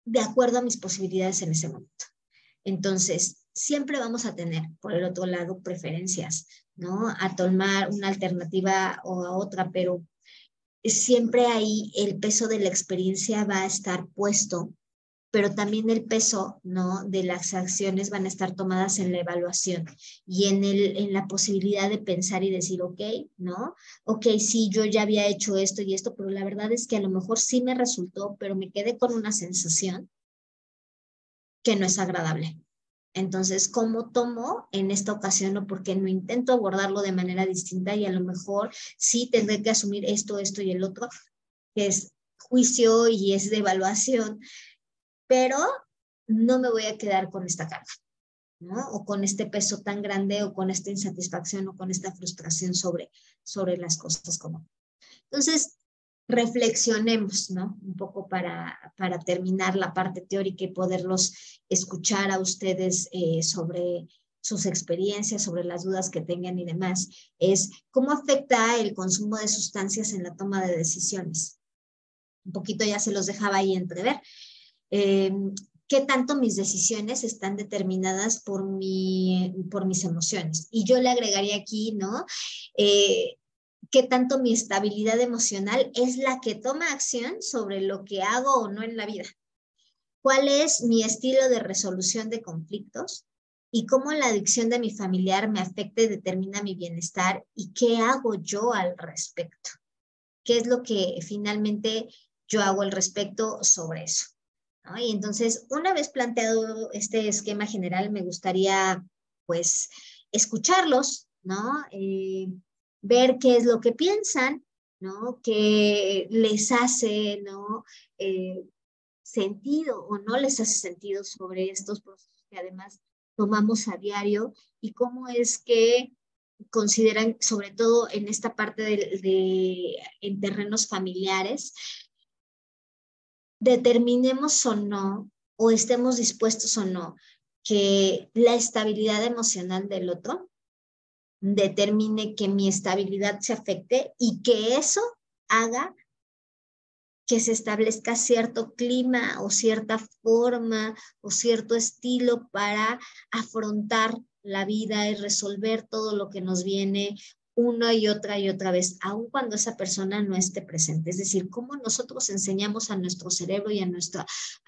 de acuerdo a mis posibilidades en ese momento. Entonces, siempre vamos a tener, por el otro lado, preferencias, ¿no? A tomar una alternativa o a otra, pero siempre ahí el peso de la experiencia va a estar puesto, pero también el peso, ¿no?, de las acciones van a estar tomadas en la evaluación y en la posibilidad de pensar y decir, ok, ¿no? Ok, sí, yo ya había hecho esto y esto, pero la verdad es que a lo mejor sí me resultó, pero me quedé con una sensación que no es agradable. Entonces, ¿cómo tomo en esta ocasión o por qué no intento abordarlo de manera distinta y a lo mejor sí tendré que asumir esto, esto y el otro, que es juicio y es de evaluación, pero no me voy a quedar con esta carga, ¿no? O con este peso tan grande o con esta insatisfacción o con esta frustración sobre las cosas como. Entonces, reflexionemos, ¿no? Un poco para terminar la parte teórica y poderlos escuchar a ustedes sobre sus experiencias, sobre las dudas que tengan y demás, es cómo afecta el consumo de sustancias en la toma de decisiones. Un poquito ya se los dejaba ahí entrever. ¿Qué tanto mis decisiones están determinadas por mis emociones? Y yo le agregaría aquí, ¿no? ¿Qué tanto mi estabilidad emocional es la que toma acción sobre lo que hago o no en la vida? ¿Cuál es mi estilo de resolución de conflictos? ¿Y cómo la adicción de mi familiar me afecta y determina mi bienestar? ¿Y qué hago yo al respecto? ¿Qué es lo que finalmente yo hago al respecto sobre eso? ¿No? Y entonces, una vez planteado este esquema general, me gustaría, pues, escucharlos, ¿no? Ver qué es lo que piensan, ¿no? ¿Qué les hace, ¿no? Sentido o no les hace sentido sobre estos procesos que además tomamos a diario y cómo es que consideran, sobre todo en esta parte en terrenos familiares, determinemos o no, o estemos dispuestos o no, que la estabilidad emocional del otro determine que mi estabilidad se afecte y que eso haga que se establezca cierto clima o cierta forma o cierto estilo para afrontar la vida y resolver todo lo que nos viene una y otra vez, aun cuando esa persona no esté presente. Es decir, cómo nosotros enseñamos a nuestro cerebro y a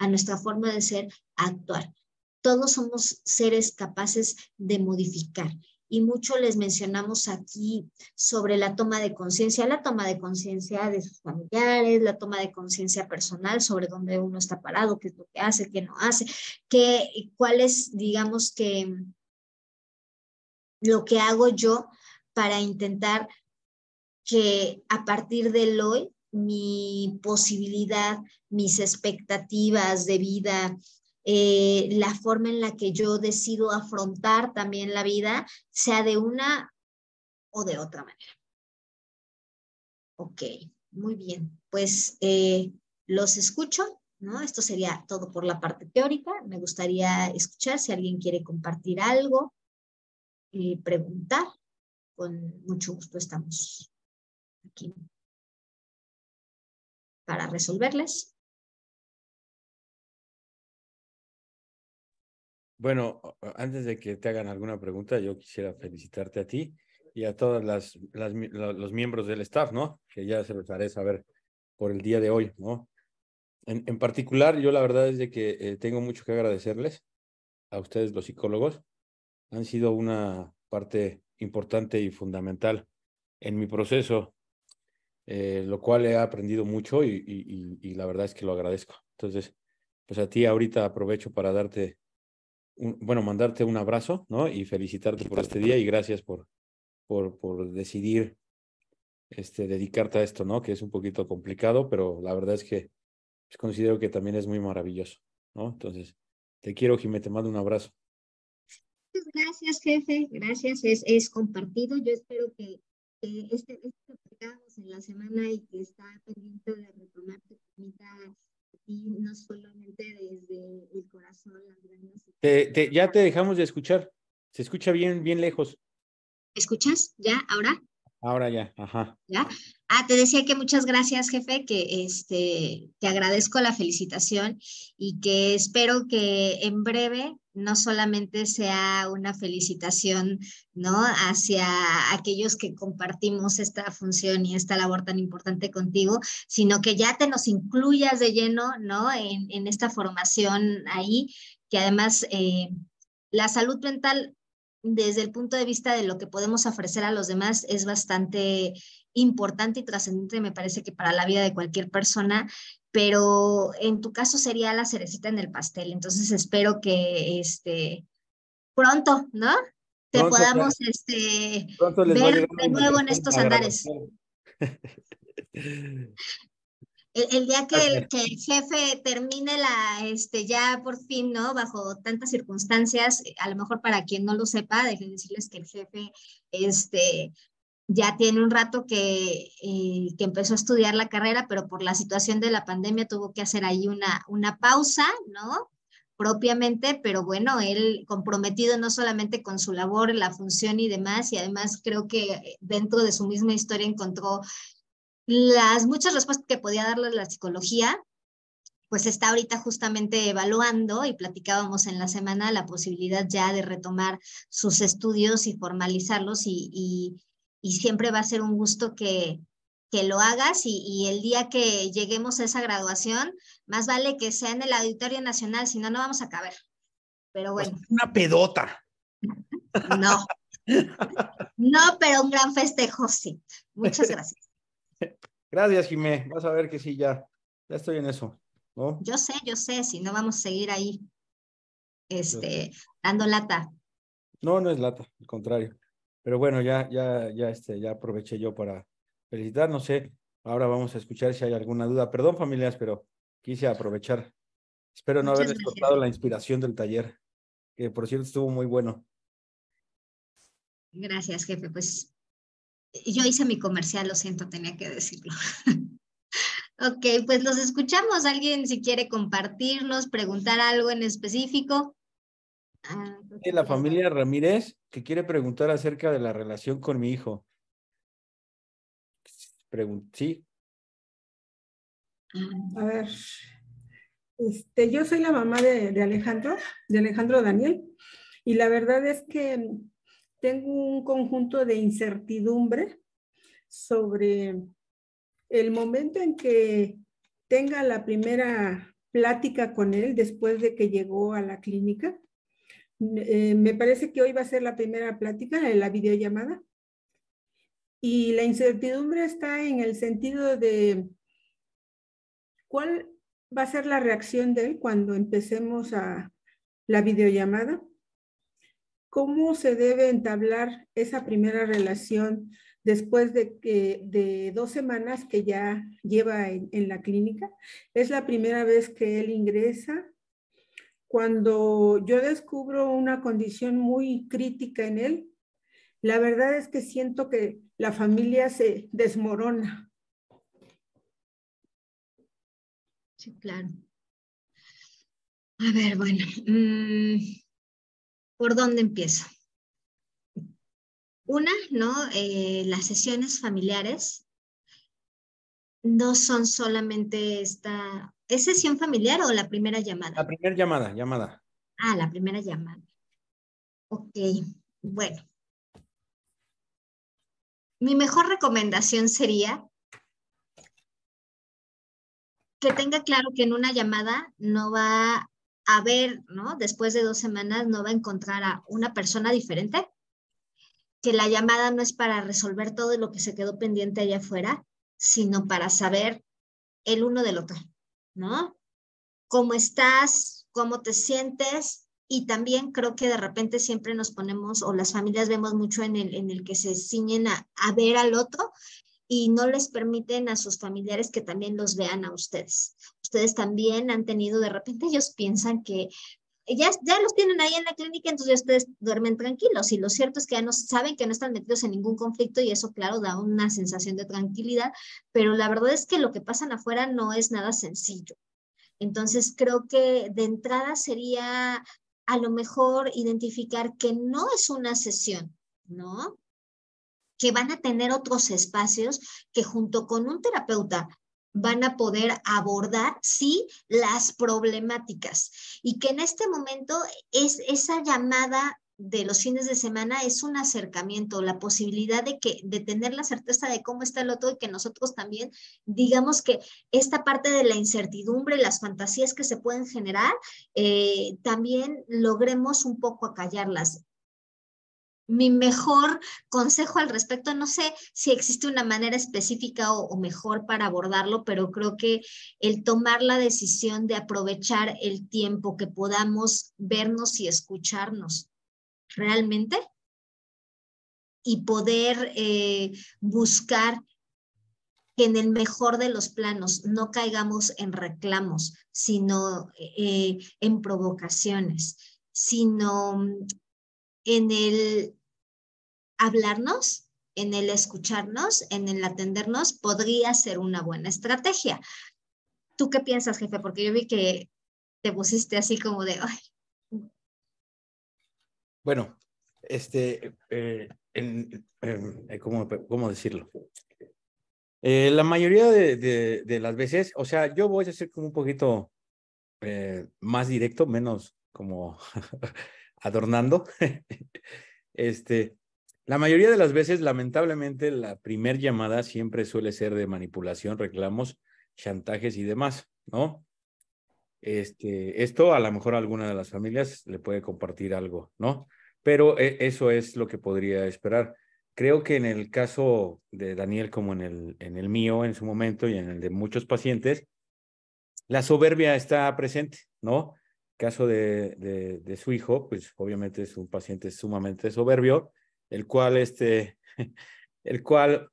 nuestra forma de ser a actuar. Todos somos seres capaces de modificar. Y mucho les mencionamos aquí sobre la toma de conciencia de sus familiares, la toma de conciencia personal sobre dónde uno está parado, qué es lo que hace, qué no hace, cuál es, digamos que, lo que hago yo para intentar que a partir del hoy mi posibilidad, mis expectativas de vida, la forma en la que yo decido afrontar también la vida, sea de una o de otra manera. Ok, muy bien. Pues los escucho, ¿no? Esto sería todo por la parte teórica. Me gustaría escuchar si alguien quiere compartir algo, preguntar. Con mucho gusto estamos aquí para resolverles. Bueno, antes de que te hagan alguna pregunta, yo quisiera felicitarte a ti y a todos los miembros del staff, ¿no? Que ya se los haré saber por el día de hoy, ¿no? En particular, yo la verdad es de que tengo mucho que agradecerles a ustedes, los psicólogos. Han sido una parte importante y fundamental en mi proceso, lo cual he aprendido mucho y la verdad es que lo agradezco. Entonces, pues a ti ahorita aprovecho para mandarte un abrazo, ¿no? Y felicitarte por este día y gracias por decidir dedicarte a esto, ¿no? Que es un poquito complicado, pero la verdad es que pues, considero que también es muy maravilloso, ¿no? Entonces, te quiero, Jimé, te mando un abrazo. Gracias, jefe. Gracias. Es compartido. Yo espero que este que aplicamos en la semana y que está pendiente de retomar te permita a ti no solamente desde el corazón, las ganas. Ya te dejamos de escuchar. Se escucha bien, bien lejos. ¿Me escuchas? ¿Ya? ¿Ahora? Ahora ya, ajá. ¿Ya? Ah, te decía que muchas gracias, jefe, que te agradezco la felicitación y que espero que en breve no solamente sea una felicitación, ¿no? Hacia aquellos que compartimos esta función y esta labor tan importante contigo, sino que ya te nos incluyas de lleno, ¿no? En esta formación ahí, que además la salud mental desde el punto de vista de lo que podemos ofrecer a los demás es bastante importante y trascendente, me parece que para la vida de cualquier persona, pero en tu caso sería la cerecita en el pastel. Entonces espero que pronto, ¿no? Te Pronto, podamos pronto les va a ver llegar la de nuevo en invitación estos a andares. graduación. El día Gracias. que el jefe termine ya por fin, ¿no? Bajo tantas circunstancias, a lo mejor para quien no lo sepa, dejen decirles que el jefe, ya tiene un rato que empezó a estudiar la carrera, pero por la situación de la pandemia tuvo que hacer ahí una pausa, ¿no? Propiamente, pero bueno, él comprometido no solamente con su labor, la función y demás, y además creo que dentro de su misma historia encontró las muchas respuestas que podía darle la psicología, pues está ahorita justamente evaluando y platicábamos en la semana la posibilidad ya de retomar sus estudios y formalizarlos y siempre va a ser un gusto que lo hagas y el día que lleguemos a esa graduación, más vale que sea en el Auditorio Nacional, si no, no vamos a caber. Pero Pues bueno, una pedota. no, no, pero un gran festejo, sí. Muchas gracias. Gracias, Jimé. Vas a ver que sí, ya estoy en eso, ¿no? Yo sé, si no vamos a seguir ahí, Yo sé. dando lata. No, no es lata, al contrario. Pero bueno, ya aproveché yo para felicitar. No sé, ahora vamos a escuchar si hay alguna duda. Perdón, familias, pero quise aprovechar. Espero no Muchas haberles gracias. cortado la inspiración del taller, que por cierto estuvo muy bueno. Gracias, jefe. Pues yo hice mi comercial, lo siento, tenía que decirlo. Ok, pues los escuchamos. ¿Alguien si quiere compartirlos, preguntar algo en específico? Ah, creo que La aquí hay varios. familia Ramírez que quiere preguntar acerca de la relación con mi hijo. Sí, A ver, yo soy la mamá de Alejandro Daniel, y la verdad es que tengo un conjunto de incertidumbre sobre el momento en que tenga la primera plática con él después de que llegó a la clínica. Me parece que hoy va a ser la primera plática en la videollamada, y la incertidumbre está en el sentido de cuál va a ser la reacción de él cuando empecemos a la videollamada, cómo se debe entablar esa primera relación después de 2 semanas que ya lleva en la clínica. Es la primera vez que él ingresa. Cuando yo descubro una condición muy crítica en él, la verdad es que siento que la familia se desmorona. Sí, claro. A ver, bueno, ¿por dónde empiezo? Una, ¿no? Las sesiones familiares no son solamente esta. ¿Es sesión familiar o la primera la llamada? primera llamada. Ah, la primera llamada. Ok, bueno. Mi mejor recomendación sería que tenga claro que en una llamada no va a ver, ¿no? Después de 2 semanas no va a encontrar a una persona diferente, que la llamada no es para resolver todo lo que se quedó pendiente allá afuera, sino para saber el uno del otro, ¿no? Cómo estás, cómo te sientes. Y también creo que de repente siempre nos ponemos, o las familias vemos mucho en el que se ciñen a ver al otro y no les permiten a sus familiares que también los vean a ustedes. Ustedes también han tenido, de repente ellos piensan que ya los tienen ahí en la clínica, entonces ustedes duermen tranquilos. Y lo cierto es que ya no saben que no están metidos en ningún conflicto y eso, claro, da una sensación de tranquilidad, pero la verdad es que lo que pasan afuera no es nada sencillo. Entonces creo que de entrada sería a lo mejor identificar que no es una sesión, ¿no? que van a tener otros espacios que junto con un terapeuta van a poder abordar, sí, las problemáticas. Y que en este momento es esa llamada de los fines de semana es un acercamiento, la posibilidad de tener la certeza de cómo está el otro y que nosotros también digamos que esta parte de la incertidumbre, las fantasías que se pueden generar, también logremos un poco acallarlas. Mi mejor consejo al respecto, no sé si existe una manera específica o mejor para abordarlo, pero creo que el tomar la decisión de aprovechar el tiempo que podamos vernos y escucharnos realmente y poder buscar que en el mejor de los planos no caigamos en reclamos, sino en provocaciones, sino en el hablarnos, en el escucharnos, en el atendernos, podría ser una buena estrategia. ¿Tú qué piensas, jefe? Porque yo vi que te pusiste así como de, ay. Bueno, ¿cómo decirlo? La mayoría de las veces, o sea, yo voy a ser como un poquito más directo, menos como adornando. La mayoría de las veces, lamentablemente, la primer llamada siempre suele ser de manipulación, reclamos, chantajes y demás, ¿no? Esto a lo mejor a alguna de las familias le puede compartir algo, ¿no? Pero eso es lo que podría esperar. Creo que en el caso de Daniel, como en el mío en su momento y en el de muchos pacientes, la soberbia está presente, ¿no? Caso de su hijo, pues obviamente es un paciente sumamente soberbio, el cual, el cual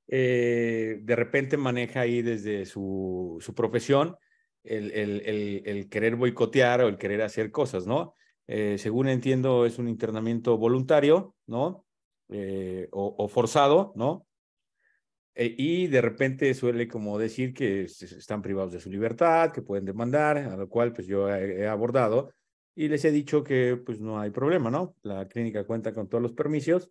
de repente maneja ahí desde su profesión el querer boicotear o el querer hacer cosas, ¿no? Según entiendo, es un internamiento voluntario, ¿no? O forzado, ¿no? Y de repente suele como decir que están privados de su libertad, que pueden demandar, a lo cual pues yo he abordado y les he dicho que pues no hay problema, ¿no? La clínica cuenta con todos los permisos,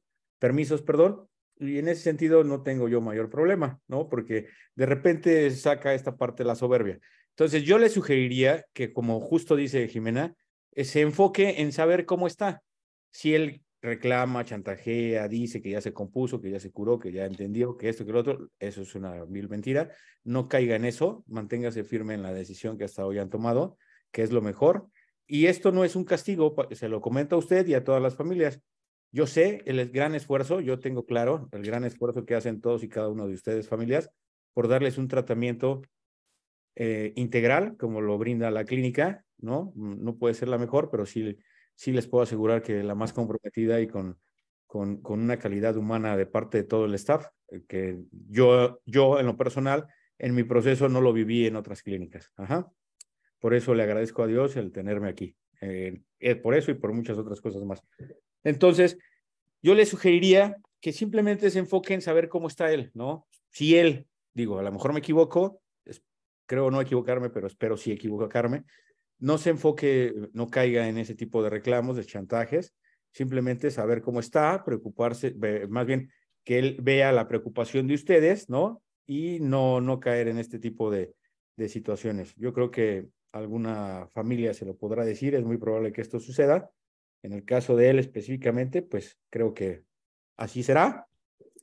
perdón, y en ese sentido no tengo yo mayor problema, ¿no? Porque de repente saca esta parte de la soberbia. Entonces yo le sugeriría que, como justo dice Jimena, se enfoque en saber cómo está. Si él reclama, chantajea, dice que ya se compuso, que ya se curó, que ya entendió, que esto, que lo otro, eso es una vil mentira. No caiga en eso, manténgase firme en la decisión que hasta hoy han tomado, que es lo mejor. Y esto no es un castigo, se lo comento a usted y a todas las familias. Yo sé el gran esfuerzo, yo tengo claro el gran esfuerzo que hacen todos y cada uno de ustedes, familias, por darles un tratamiento integral, como lo brinda la clínica, ¿no? No puede ser la mejor, pero sí les puedo asegurar que la más comprometida y con una calidad humana de parte de todo el staff, que yo en lo personal, en mi proceso no lo viví en otras clínicas. Ajá. Por eso le agradezco a Dios el tenerme aquí. Por eso y por muchas otras cosas más. Entonces, yo le sugeriría que simplemente se enfoque en saber cómo está él, ¿no? Si él, digo, a lo mejor me equivoco, creo no equivocarme, pero espero sí equivocarme, no se enfoque, no caiga en ese tipo de reclamos, de chantajes, simplemente saber cómo está, preocuparse, más bien que él vea la preocupación de ustedes, ¿no? Y no caer en este tipo de situaciones. Yo creo que alguna familia se lo podrá decir, es muy probable que esto suceda. En el caso de él específicamente, pues creo que así será.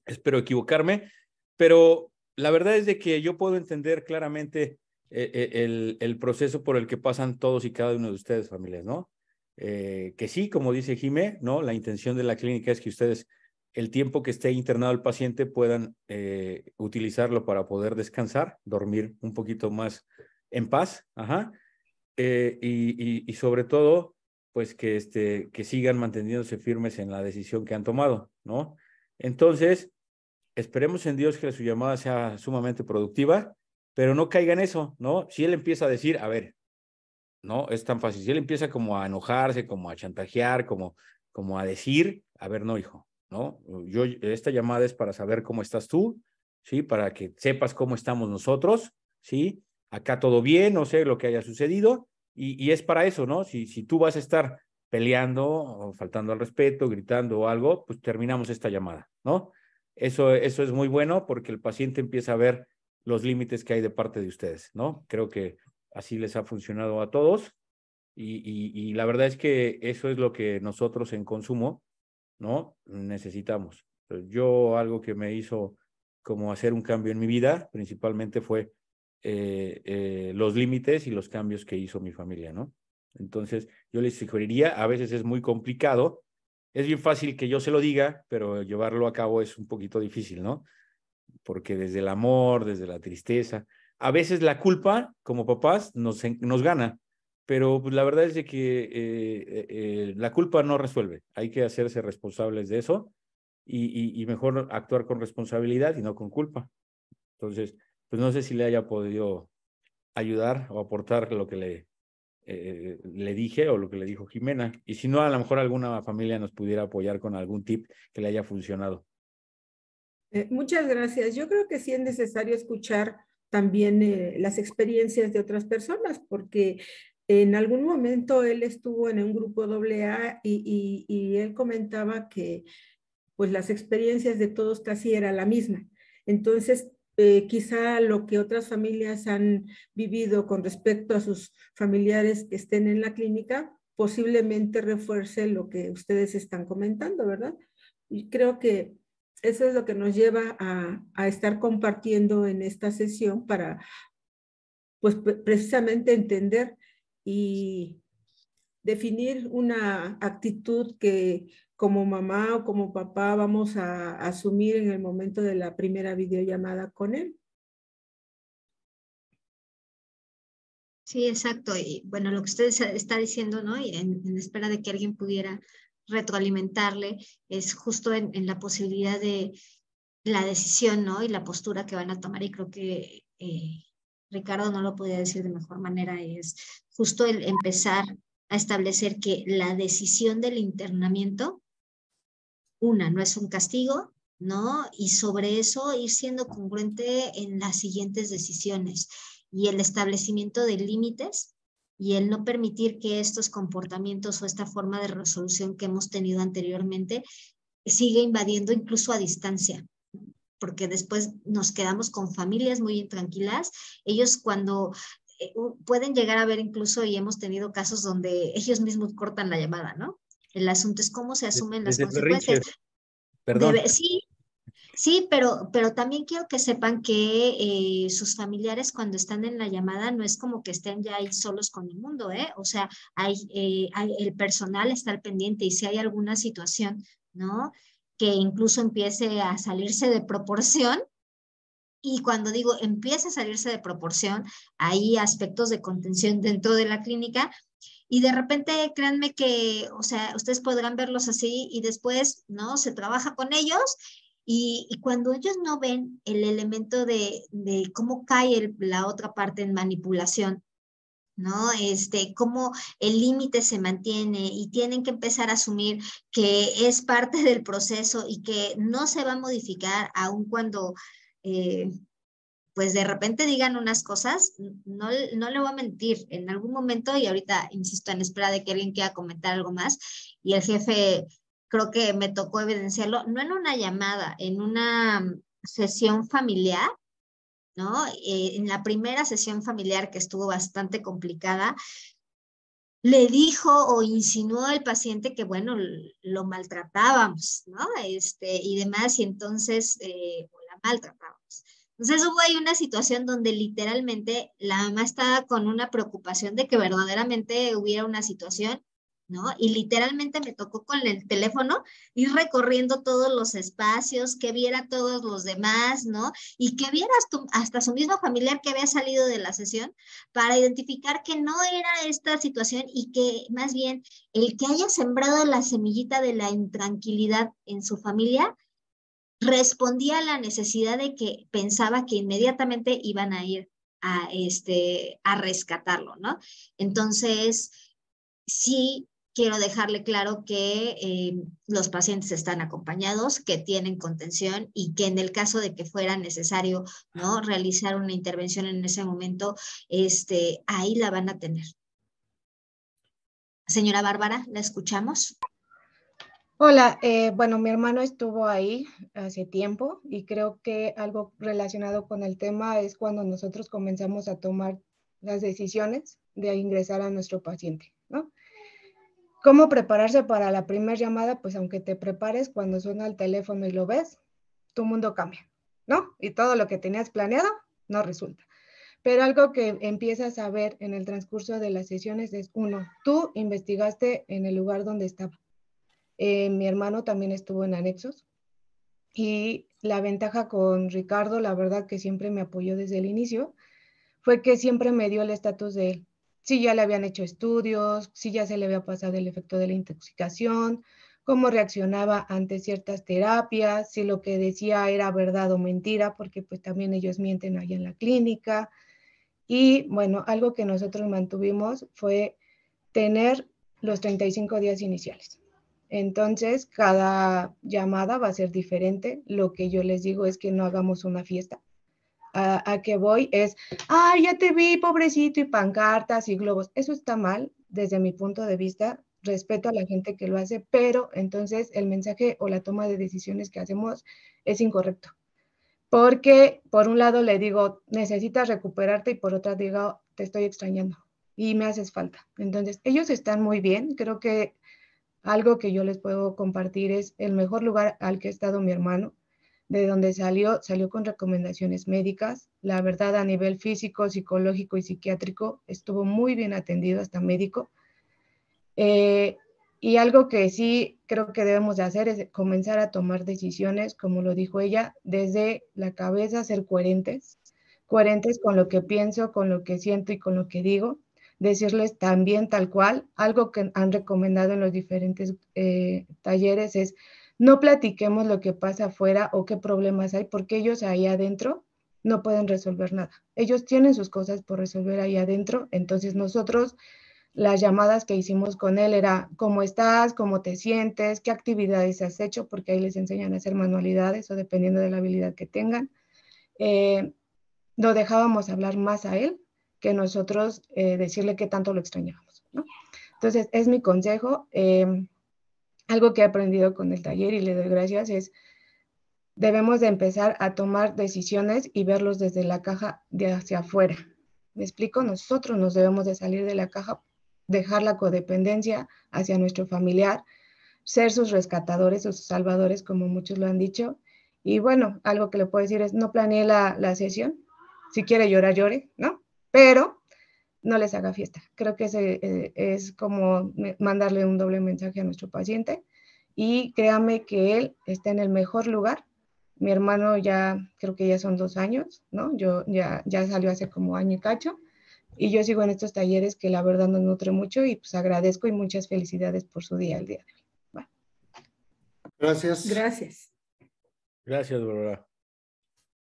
Espero equivocarme, pero la verdad es de que yo puedo entender claramente el proceso por el que pasan todos y cada uno de ustedes, familias, ¿no? Que sí, como dice Jimé, ¿no? La intención de la clínica es que ustedes, el tiempo que esté internado el paciente, puedan utilizarlo para poder descansar, dormir un poquito más en paz, ajá. Y sobre todo, pues que sigan manteniéndose firmes en la decisión que han tomado, ¿no? Entonces, esperemos en Dios que su llamada sea sumamente productiva, pero no caiga en eso, ¿no? Si él empieza a decir, a ver, no, es tan fácil, si él empieza como a enojarse, como a chantajear, como a decir, a ver, no, hijo, ¿no? Esta llamada es para saber cómo estás tú, ¿sí? Para que sepas cómo estamos nosotros, ¿sí? Acá todo bien, no sé lo que haya sucedido, y es para eso, ¿no? Si tú vas a estar peleando, o faltando al respeto, gritando o algo, pues terminamos esta llamada, ¿no? Eso es muy bueno porque el paciente empieza a ver los límites que hay de parte de ustedes, ¿no? Creo que así les ha funcionado a todos y la verdad es que eso es lo que nosotros en consumo, ¿no? Necesitamos. Yo algo que me hizo como hacer un cambio en mi vida, principalmente fue los límites y los cambios que hizo mi familia, ¿no? Entonces, yo les sugeriría, a veces es muy complicado, es bien fácil que yo se lo diga, pero llevarlo a cabo es un poquito difícil, ¿no? Porque desde el amor, desde la tristeza, a veces la culpa, como papás, nos gana, pero pues, la verdad es de que la culpa no resuelve, hay que hacerse responsables de eso y mejor actuar con responsabilidad y no con culpa. Entonces, pues no sé si le haya podido ayudar o aportar lo que le dije o lo que le dijo Jimena. Y si no, a lo mejor alguna familia nos pudiera apoyar con algún tip que le haya funcionado. Muchas gracias. Yo creo que sí es necesario escuchar también las experiencias de otras personas, porque en algún momento él estuvo en un grupo AA y él comentaba que pues las experiencias de todos casi era la misma. Entonces, quizá lo que otras familias han vivido con respecto a sus familiares que estén en la clínica, posiblemente refuerce lo que ustedes están comentando, ¿verdad? Y creo que eso es lo que nos lleva a estar compartiendo en esta sesión para, pues, precisamente entender y definir una actitud que como mamá o como papá vamos a asumir en el momento de la primera videollamada con él. Sí, exacto. Y bueno, lo que usted está diciendo, ¿no? Y en espera de que alguien pudiera retroalimentarle, es justo en la posibilidad de la decisión, ¿no? Y la postura que van a tomar. Y creo que Ricardo no lo podía decir de mejor manera, es justo el empezar a establecer que la decisión del internamiento, no es un castigo, ¿no? Y sobre eso ir siendo congruente en las siguientes decisiones y el establecimiento de límites y el no permitir que estos comportamientos o esta forma de resolución que hemos tenido anteriormente siga invadiendo incluso a distancia, porque después nos quedamos con familias muy intranquilas. Ellos cuando pueden llegar a ver incluso, y hemos tenido casos donde ellos mismos cortan la llamada, ¿no? El asunto es cómo se asumen las Desde el consecuencias. berrinche, perdón. Sí, sí, pero también quiero que sepan que sus familiares cuando están en la llamada no es como que estén ya ahí solos con el mundo, ¿eh? O sea, el personal está al pendiente y si hay alguna situación, ¿no? Que incluso empiece a salirse de proporción. Y cuando digo empieza a salirse de proporción, hay aspectos de contención dentro de la clínica y de repente créanme que, o sea, ustedes podrán verlos así y después, ¿no? Se trabaja con ellos y cuando ellos no ven el elemento de cómo cae la otra parte en manipulación, ¿no? Cómo el límite se mantiene y tienen que empezar a asumir que es parte del proceso y que no se va a modificar aun cuando... Eh, pues de repente digan unas cosas, no le voy a mentir, en algún momento, y ahorita insisto en espera de que alguien quiera comentar algo más, y el jefe creo que me tocó evidenciarlo, no en una llamada, en una sesión familiar, ¿no? En la primera sesión familiar que estuvo bastante complicada, le dijo o insinuó al paciente que, bueno, lo maltratábamos, ¿no? Y demás, y entonces, la maltratábamos. Entonces hubo ahí una situación donde literalmente la mamá estaba con una preocupación de que verdaderamente hubiera una situación, ¿no? Y literalmente me tocó con el teléfono ir recorriendo todos los espacios, que viera todos los demás, ¿no? Y que viera hasta su mismo familiar que había salido de la sesión para identificar que no era esta situación y que más bien el que haya sembrado la semillita de la intranquilidad en su familia respondía a la necesidad de que pensaba que inmediatamente iban a ir a rescatarlo, ¿no? Entonces, sí quiero dejarle claro que los pacientes están acompañados, que tienen contención y que en el caso de que fuera necesario, ¿no? Realizar una intervención en ese momento, ahí la van a tener. Señora Bárbara, ¿la escuchamos? Hola, bueno, mi hermano estuvo ahí hace tiempo y creo que algo relacionado con el tema es cuando nosotros comenzamos a tomar las decisiones de ingresar a nuestro paciente, ¿no? ¿Cómo prepararse para la primera llamada? Pues aunque te prepares, cuando suena el teléfono y lo ves, tu mundo cambia, ¿no? Y todo lo que tenías planeado no resulta. Pero algo que empiezas a ver en el transcurso de las sesiones es, uno, tú investigaste en el lugar donde estaba. Mi hermano también estuvo en anexos y la ventaja con Ricardo, la verdad que siempre me apoyó desde el inicio, fue que siempre me dio el estatus de él. Si ya le habían hecho estudios, si ya se le había pasado el efecto de la intoxicación, cómo reaccionaba ante ciertas terapias, si lo que decía era verdad o mentira, porque pues también ellos mienten ahí en la clínica. Y bueno, algo que nosotros mantuvimos fue tener los 35 días iniciales. Entonces, cada llamada va a ser diferente. Lo que yo les digo es que no hagamos una fiesta. A que voy es, ya te vi, pobrecito, y pancartas y globos. Eso está mal desde mi punto de vista. Respeto a la gente que lo hace, pero entonces el mensaje o la toma de decisiones que hacemos es incorrecto. Porque por un lado le digo, necesitas recuperarte y por otra digo, te estoy extrañando y me haces falta. Entonces, ellos están muy bien. Creo que algo que yo les puedo compartir es el mejor lugar al que ha estado mi hermano. De donde salió con recomendaciones médicas. La verdad, a nivel físico, psicológico y psiquiátrico, estuvo muy bien atendido, hasta médico. Y algo que sí creo que debemos de hacer es comenzar a tomar decisiones, como lo dijo ella, desde la cabeza, ser coherentes con lo que pienso, con lo que siento y con lo que digo, decirles también tal cual. Algo que han recomendado en los diferentes talleres es no platiquemos lo que pasa afuera o qué problemas hay, porque ellos ahí adentro no pueden resolver nada. Ellos tienen sus cosas por resolver ahí adentro, entonces nosotros las llamadas que hicimos con él era cómo estás, cómo te sientes, qué actividades has hecho, porque ahí les enseñan a hacer manualidades o dependiendo de la habilidad que tengan. Lo dejábamos hablar más a él que nosotros decirle qué tanto lo extrañábamos, ¿no? Entonces, es mi consejo. Algo que he aprendido con el taller y le doy gracias es, debemos de empezar a tomar decisiones y verlos desde la caja de hacia afuera. ¿Me explico? Nosotros nos debemos de salir de la caja, dejar la codependencia hacia nuestro familiar, ser sus rescatadores o sus salvadores, como muchos lo han dicho. Y bueno, algo que le puedo decir es, no planeé la sesión. Si quiere llorar, llore, ¿no? Pero no les haga fiesta. Creo que ese es como mandarle un doble mensaje a nuestro paciente. Y créame que él está en el mejor lugar. Mi hermano ya, creo que ya son 2 años, ¿no? Yo ya salió hace como año y cacho. Y yo sigo en estos talleres que la verdad nos nutre mucho y pues agradezco y muchas felicidades por su día el día de hoy. Bueno. Gracias. Gracias. Gracias, Bárbara.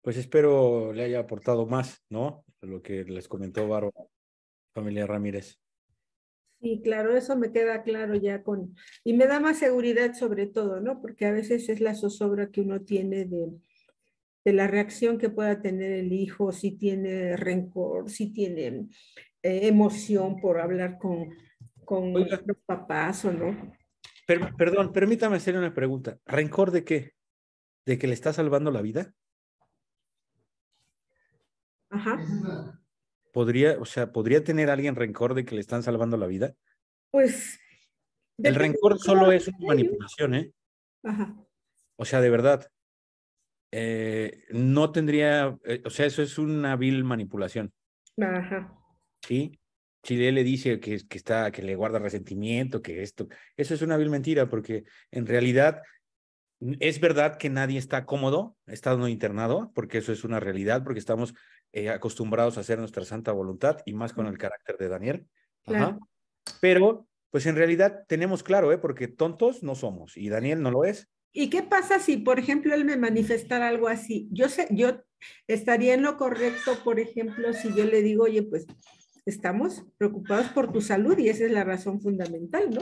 Pues espero le haya aportado más, ¿no? De lo que les comentó Bárbara, familia Ramírez. Sí, claro, eso me queda claro ya y me da más seguridad sobre todo, ¿no? Porque a veces es la zozobra que uno tiene de la reacción que pueda tener el hijo, si tiene rencor, si tiene emoción por hablar con Oiga, los papás o no. perdón, permítame hacerle una pregunta. ¿Rencor de qué? ¿De que le está salvando la vida? Ajá. ¿Podría tener alguien rencor de que le están salvando la vida? Pues El depende rencor de cómo solo lo es una vean ellos. manipulación, ¿eh? Ajá. O sea, de verdad. No tendría, o sea, eso es una vil manipulación, Ajá. ¿sí? Si él le dice que le guarda resentimiento, que esto, eso es una vil mentira, porque en realidad es verdad que nadie está cómodo estando internado, porque eso es una realidad, porque estamos acostumbrados a hacer nuestra santa voluntad y más con el carácter de Daniel. Ajá. Claro. Pero, pues en realidad tenemos claro, porque tontos no somos y Daniel no lo es. ¿Y qué pasa si, por ejemplo, él me manifestara algo así? Yo estaría en lo correcto, por ejemplo, si yo le digo, oye, pues estamos preocupados por tu salud y esa es la razón fundamental, ¿no?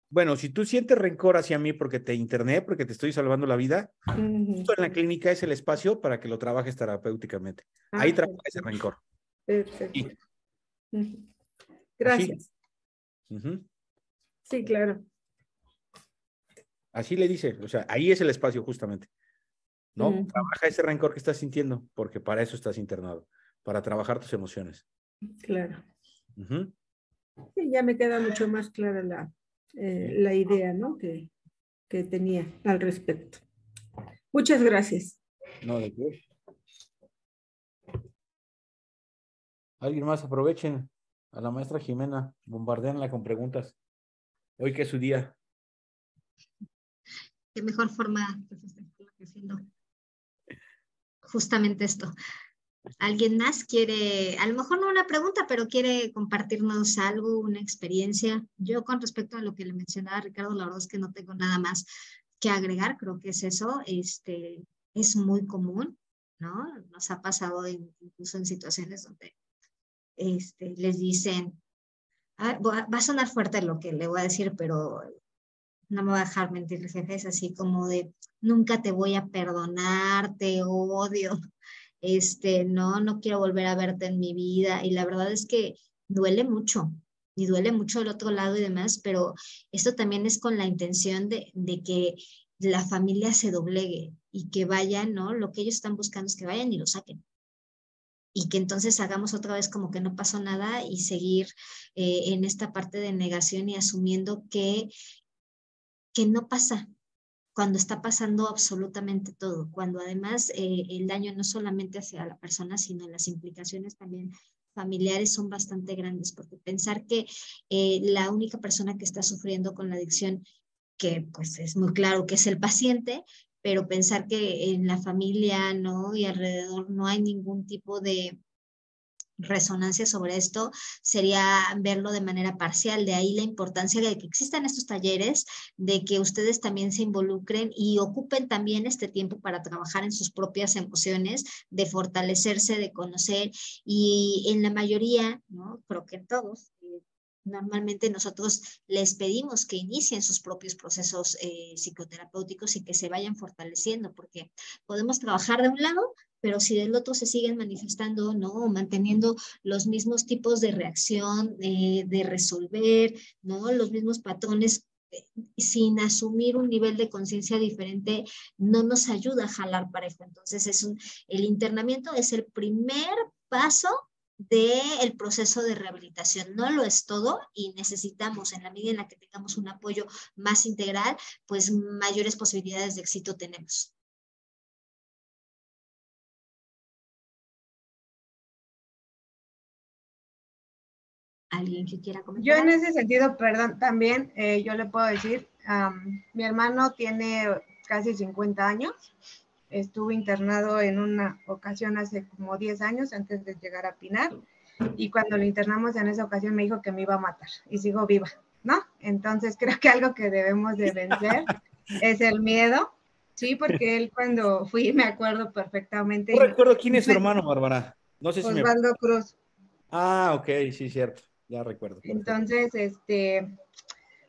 Bueno, si tú sientes rencor hacia mí porque te interné, porque te estoy salvando la vida, justo en la clínica es el espacio para que lo trabajes terapéuticamente. Ahí trabaja ese rencor. Perfecto. Sí. Gracias. Así. Sí, claro. Así le dice, o sea, ahí es el espacio justamente, ¿no? Ujú. Trabaja ese rencor que estás sintiendo, porque para eso estás internado, para trabajar tus emociones. Claro. Ujú. Sí, ya me queda mucho más clara la idea, ¿no? que tenía al respecto. Muchas gracias. No, ¿de qué? Alguien más, aprovechen a la maestra Jimena, bombardéanla con preguntas. Hoy que es su día. Qué mejor forma de festejarlo que haciendo justamente esto. ¿Alguien más quiere, a lo mejor no una pregunta, pero quiere compartirnos algo, una experiencia? Yo con respecto a lo que le mencionaba Ricardo, la verdad es que no tengo nada más que agregar, creo que es eso, es muy común, ¿no? Nos ha pasado incluso en situaciones donde les dicen, va a sonar fuerte lo que le voy a decir, pero no me va a dejar mentir el jefe, es así como de, nunca te voy a perdonar, te odio, no quiero volver a verte en mi vida. Y la verdad es que duele mucho, y duele mucho el otro lado y demás, pero esto también es con la intención de que la familia se doblegue y que vayan, ¿no? Lo que ellos están buscando es que vayan y lo saquen. Y que entonces hagamos otra vez como que no pasó nada y seguir en esta parte de negación y asumiendo que no pasa, cuando está pasando absolutamente todo, cuando además el daño no solamente hacia la persona, sino las implicaciones también familiares son bastante grandes, porque pensar que la única persona que está sufriendo con la adicción, que pues es muy claro que es el paciente, pero pensar que en la familia, ¿no? Y alrededor no hay ningún tipo de resonancia sobre esto, sería verlo de manera parcial. De ahí la importancia de que existan estos talleres, de que ustedes también se involucren y ocupen también este tiempo para trabajar en sus propias emociones, de fortalecerse, de conocer, y en la mayoría, ¿no? Creo que en todos, normalmente nosotros les pedimos que inicien sus propios procesos psicoterapéuticos y que se vayan fortaleciendo, porque podemos trabajar de un lado, pero si del otro se siguen manifestando, ¿no? Manteniendo los mismos tipos de reacción, de resolver, ¿no? Los mismos patrones, sin asumir un nivel de conciencia diferente, no nos ayuda a jalar parejo. Entonces, el internamiento es el primer paso del proceso de rehabilitación. No lo es todo y necesitamos, en la medida en la que tengamos un apoyo más integral, pues mayores posibilidades de éxito tenemos. ¿Alguien que quiera comentar? Yo en ese sentido, perdón, también yo le puedo decir, mi hermano tiene casi 50 años, estuvo internado en una ocasión hace como 10 años antes de llegar a Pinar, y cuando lo internamos en esa ocasión me dijo que me iba a matar y sigo viva, ¿no? Entonces creo que algo que debemos de vencer es el miedo, sí, porque él cuando fui, me acuerdo perfectamente. No recuerdo quién es su hermano, Bárbara. No sé si me... Osvaldo Cruz. Ah, ok, sí, cierto. Ya recuerdo. Perfecto. Entonces,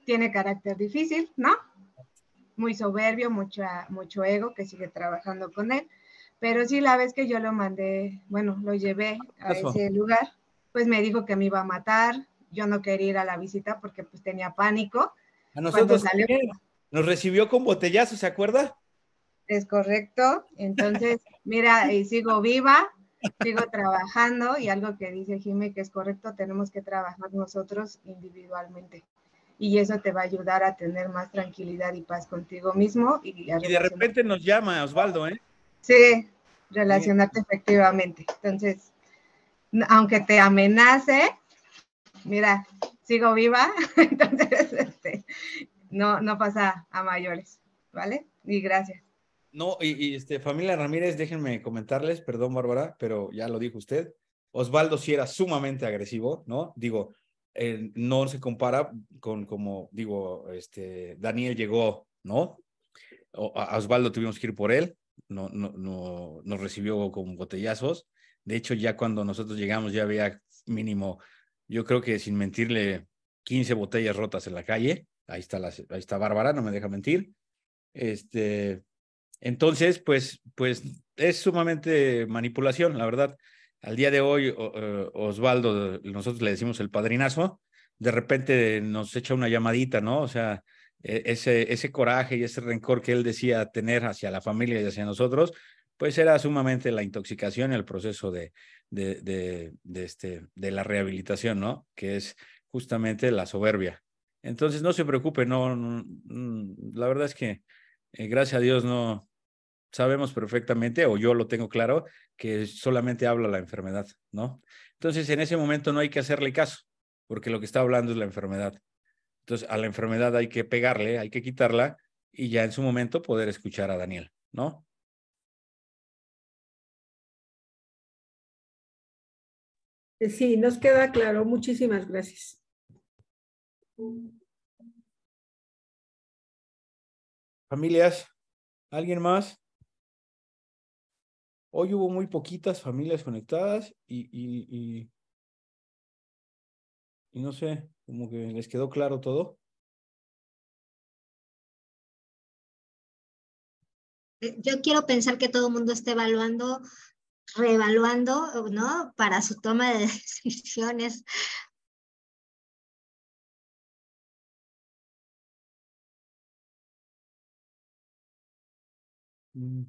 tiene carácter difícil, ¿no? Muy soberbio, mucho ego, que sigue trabajando con él. Pero sí, la vez que yo lo mandé, bueno, lo llevé a ese lugar, pues me dijo que me iba a matar. Yo no quería ir a la visita porque pues tenía pánico. A nosotros salió, nos recibió con botellazos, ¿se acuerda? Es correcto. Entonces, mira, y sigo viva, sigo trabajando, y algo que dice Jimmy que es correcto, tenemos que trabajar nosotros individualmente. Y eso te va a ayudar a tener más tranquilidad y paz contigo mismo. Y de repente nos llama Osvaldo, ¿eh? Sí, relacionarte efectivamente. Entonces, aunque te amenace, mira, sigo viva, entonces no pasa a mayores, ¿vale? Y gracias. No, familia Ramírez, déjenme comentarles, perdón, Bárbara, pero ya lo dijo usted. Osvaldo sí era sumamente agresivo, ¿no? Digo, no se compara con como, digo, Daniel llegó, ¿no? A Osvaldo tuvimos que ir por él, no, nos recibió con botellazos. De hecho, ya cuando nosotros llegamos ya había mínimo, yo creo que sin mentirle, 15 botellas rotas en la calle. Ahí está Bárbara, no me deja mentir. Entonces, pues es sumamente manipulación, la verdad. Al día de hoy, Osvaldo, nosotros le decimos el padrinazo, de repente nos echa una llamadita, ¿no? O sea, ese coraje y ese rencor que él decía tener hacia la familia y hacia nosotros, pues era sumamente la intoxicación y el proceso de la rehabilitación, ¿no? Que es justamente la soberbia. Entonces, no se preocupe, la verdad es que, gracias a Dios, no sabemos perfectamente, o yo lo tengo claro, que solamente habla la enfermedad, ¿no? Entonces, en ese momento no hay que hacerle caso, porque lo que está hablando es la enfermedad. Entonces, a la enfermedad hay que pegarle, hay que quitarla, y ya en su momento poder escuchar a Daniel, ¿no? Sí, nos queda claro. Muchísimas gracias. Familias, ¿alguien más? Hoy hubo muy poquitas familias conectadas y no sé, como que les quedó claro todo. Yo quiero pensar que todo el mundo está evaluando, reevaluando, ¿no? Para su toma de decisiones.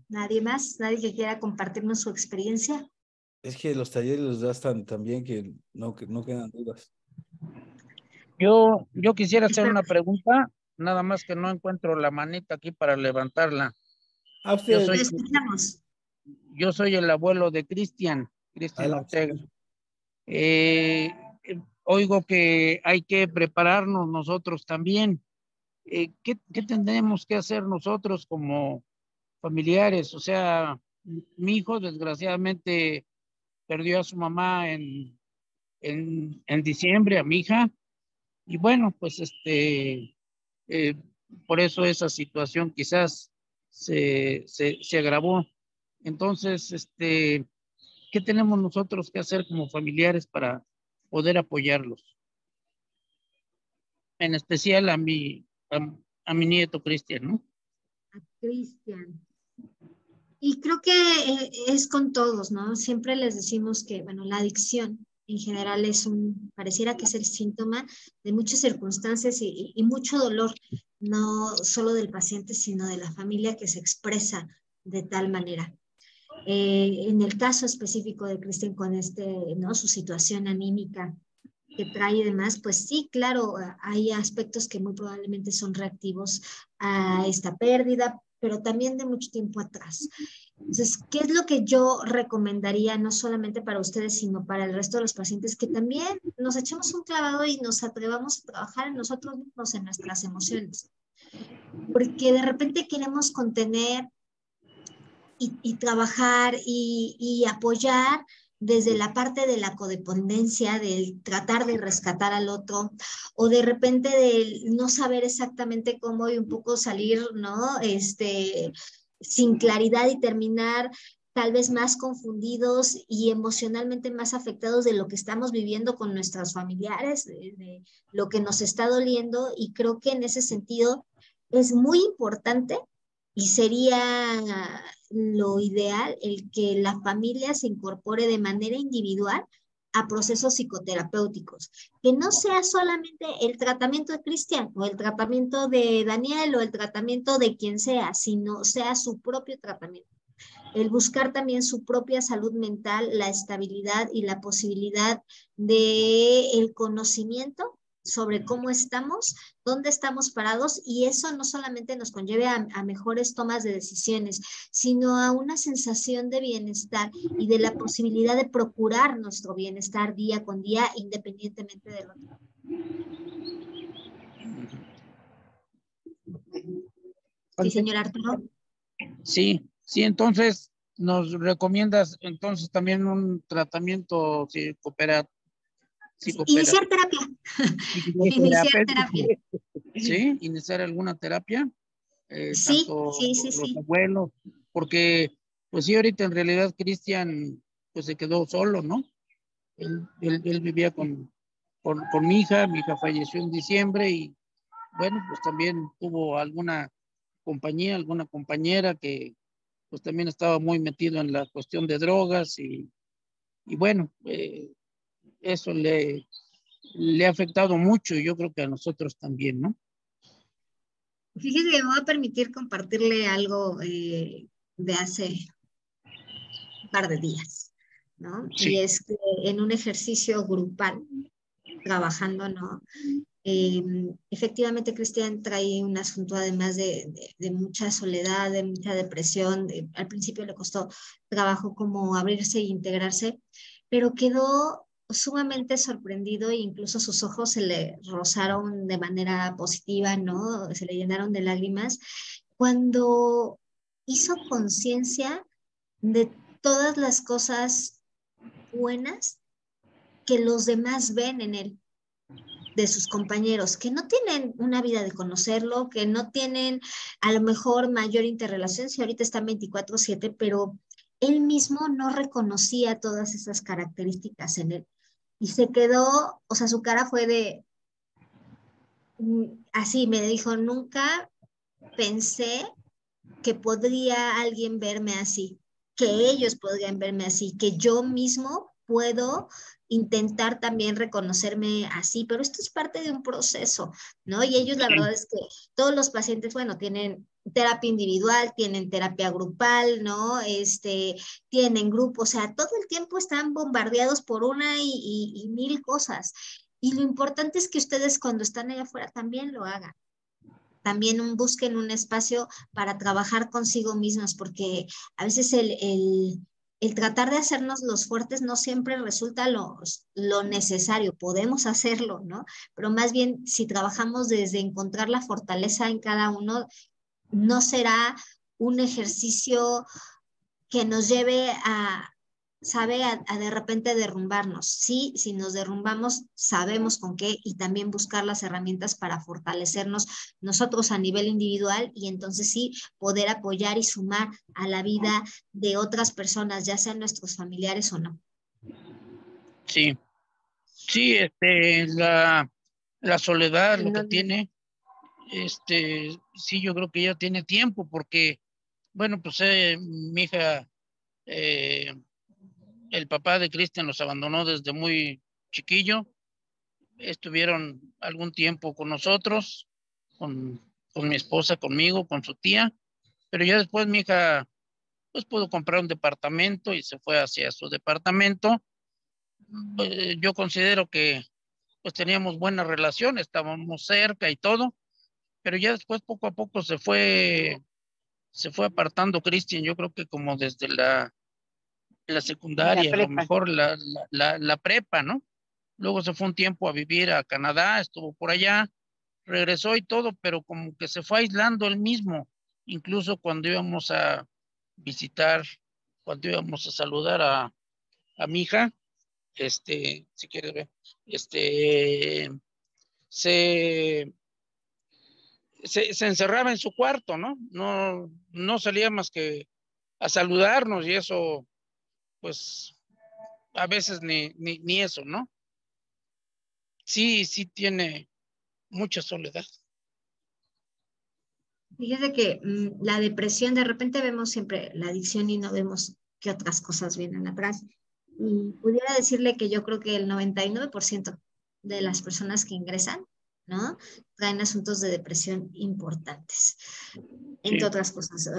¿Nadie más? ¿Nadie que quiera compartirnos su experiencia? Es que los talleres los das tan bien que no quedan dudas. Yo quisiera hacer Espero. una pregunta, nada más que no encuentro la manita aquí para levantarla. A usted. Lo escuchamos. Yo soy el abuelo de Cristian Ortega. Oigo que hay que prepararnos nosotros también. ¿Qué tendremos que hacer nosotros como familiares? O sea, mi hijo desgraciadamente perdió a su mamá en diciembre, a mi hija, y bueno, pues por eso esa situación quizás se agravó. Entonces, ¿qué tenemos nosotros que hacer como familiares para poder apoyarlos? En especial a mi nieto Cristian, ¿no? A Cristian. Y creo que es con todos, ¿no? Siempre les decimos que, bueno, la adicción en general pareciera que es el síntoma de muchas circunstancias y mucho dolor, no solo del paciente, sino de la familia que se expresa de tal manera. En el caso específico de Cristian con ¿no? Su situación anímica que trae y demás, pues sí, claro, hay aspectos que muy probablemente son reactivos a esta pérdida, pero también de mucho tiempo atrás. Entonces, ¿qué es lo que yo recomendaría, no solamente para ustedes, sino para el resto de los pacientes, que también nos echemos un clavado y nos atrevamos a trabajar en nosotros mismos, en nuestras emociones? Porque de repente queremos contener y trabajar y apoyar desde la parte de la codependencia, del tratar de rescatar al otro, o de repente del no saber exactamente cómo y un poco salir, ¿no? Sin claridad y terminar tal vez más confundidos y emocionalmente más afectados de lo que estamos viviendo con nuestros familiares, de lo que nos está doliendo, y creo que en ese sentido es muy importante y sería lo ideal el que la familia se incorpore de manera individual a procesos psicoterapéuticos, que no sea solamente el tratamiento de Cristian o el tratamiento de Daniel o el tratamiento de quien sea, sino sea su propio tratamiento. El buscar también su propia salud mental, la estabilidad y la posibilidad de el conocimiento sobre cómo estamos, dónde estamos parados, y eso no solamente nos conlleve a mejores tomas de decisiones, sino a una sensación de bienestar y de la posibilidad de procurar nuestro bienestar día con día, independientemente de lo que. Sí, señor Arturo. Sí, entonces nos recomiendas entonces también un tratamiento Iniciar terapia. Iniciar terapia. Sí, iniciar alguna terapia, Sí, tanto sí. los abuelos, porque pues sí, ahorita en realidad Cristian pues se quedó solo, ¿no? Él vivía con mi hija falleció en diciembre y bueno, pues también tuvo alguna compañera que pues también estaba muy metido en la cuestión de drogas y bueno, eso le, ha afectado mucho y yo creo que a nosotros también, ¿no? Fíjese que me voy a permitir compartirle algo de hace un par de días, ¿no? Y Sí, es que en un ejercicio grupal, trabajando, ¿no? Efectivamente, Cristian trae un asunto además de mucha soledad, de mucha depresión. Al principio le costó trabajo como abrirse e integrarse, pero quedó sumamente sorprendido e incluso sus ojos se le rozaron de manera positiva, ¿no? Se le llenaron de lágrimas cuando hizo conciencia de todas las cosas buenas que los demás ven en él, de sus compañeros, que no tienen una vida de conocerlo, que no tienen a lo mejor mayor interrelación, si ahorita están 24/7, pero él mismo no reconocía todas esas características en él. Y se quedó, o sea, su cara fue de, así me dijo, nunca pensé que podría alguien verme así, que ellos podrían verme así, que yo mismo puedo intentar también reconocerme así, pero esto es parte de un proceso, ¿no? Y ellos, la sí, verdad es que todos los pacientes, bueno, tienen terapia individual, tienen terapia grupal, ¿no? Tienen grupos, o sea, todo el tiempo están bombardeados por una y mil cosas. Y lo importante es que ustedes cuando están allá afuera también lo hagan, también busquen un espacio para trabajar consigo mismos, porque a veces el tratar de hacernos los fuertes no siempre resulta lo necesario, podemos hacerlo, ¿no? Pero más bien si trabajamos desde encontrar la fortaleza en cada uno, no será un ejercicio que nos lleve sabe, a de repente derrumbarnos. Sí, si nos derrumbamos, sabemos con qué y también buscar las herramientas para fortalecernos nosotros a nivel individual y entonces sí poder apoyar y sumar a la vida de otras personas, ya sean nuestros familiares o no. sí. Sí, la soledad, lo que No, tiene, sí, yo creo que ya tiene tiempo, porque, bueno, pues mi hija, eh, el papá de Cristian los abandonó desde muy chiquillo, estuvieron algún tiempo con nosotros, con mi esposa, conmigo, con su tía, pero ya después mi hija, pues pudo comprar un departamento y se fue hacia su departamento. Yo considero que pues teníamos buena relación, estábamos cerca y todo, pero ya después poco a poco se fue apartando Cristian, yo creo que como desde la la secundaria, a lo prepa. mejor la prepa, ¿no? Luego se fue un tiempo a vivir a Canadá, estuvo por allá, regresó y todo, pero como que se fue aislando él mismo, incluso cuando íbamos a visitar, cuando íbamos a saludar a mi hija, si quieres ver, se, se encerraba en su cuarto, ¿no? No salía más que a saludarnos y eso, pues, a veces ni eso, ¿no? Sí, sí tiene mucha soledad. Fíjese que la depresión, de repente vemos siempre la adicción y no vemos qué otras cosas vienen atrás. Y pudiera decirle que yo creo que el 99% de las personas que ingresan, ¿no? Traen asuntos de depresión importantes, entre Sí, otras cosas.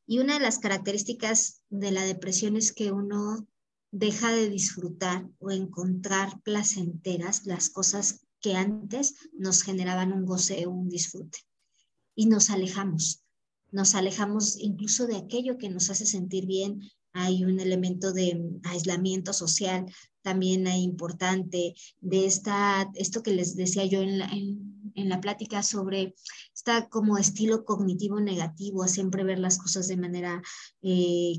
Y una de las características de la depresión es que uno deja de disfrutar o encontrar placenteras las cosas que antes nos generaban un goce o un disfrute y nos alejamos incluso de aquello que nos hace sentir bien. Hay un elemento de aislamiento social también importante, de esto que les decía yo en la plática sobre esta como estilo cognitivo negativo, a siempre ver las cosas de manera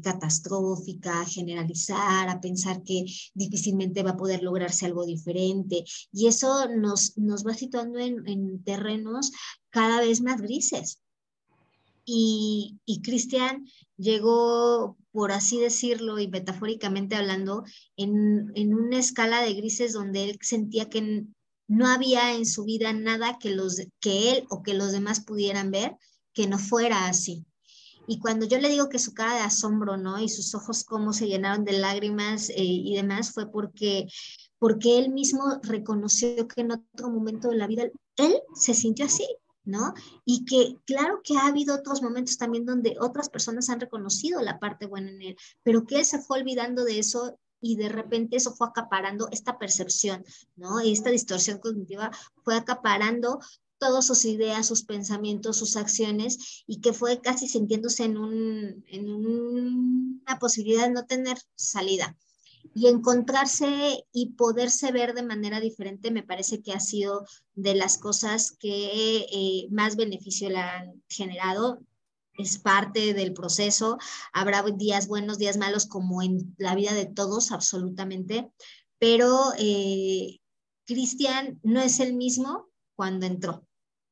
catastrófica, a generalizar, a pensar que difícilmente va a poder lograrse algo diferente. Y eso nos va situando en terrenos cada vez más grises. Y Cristian llegó, por así decirlo, y metafóricamente hablando, en una escala de grises donde él sentía que no había en su vida nada que él o que los demás pudieran ver que no fuera así. Y cuando yo le digo que su cara de asombro, ¿no? Y sus ojos cómo se llenaron de lágrimas y demás, fue porque él mismo reconoció que en otro momento de la vida él se sintió así. ¿no? Y que claro que ha habido otros momentos también donde otras personas han reconocido la parte buena en él, pero que él se fue olvidando de eso y de repente eso fue acaparando esta percepción, ¿no? Y esta distorsión cognitiva fue acaparando todas sus ideas, sus pensamientos, sus acciones, y que fue casi sintiéndose una posibilidad de no tener salida. Y encontrarse y poderse ver de manera diferente me parece que ha sido de las cosas que más beneficio le han generado. Es parte del proceso. Habrá días buenos, días malos, como en la vida de todos, absolutamente. Pero Cristian no es el mismo cuando entró,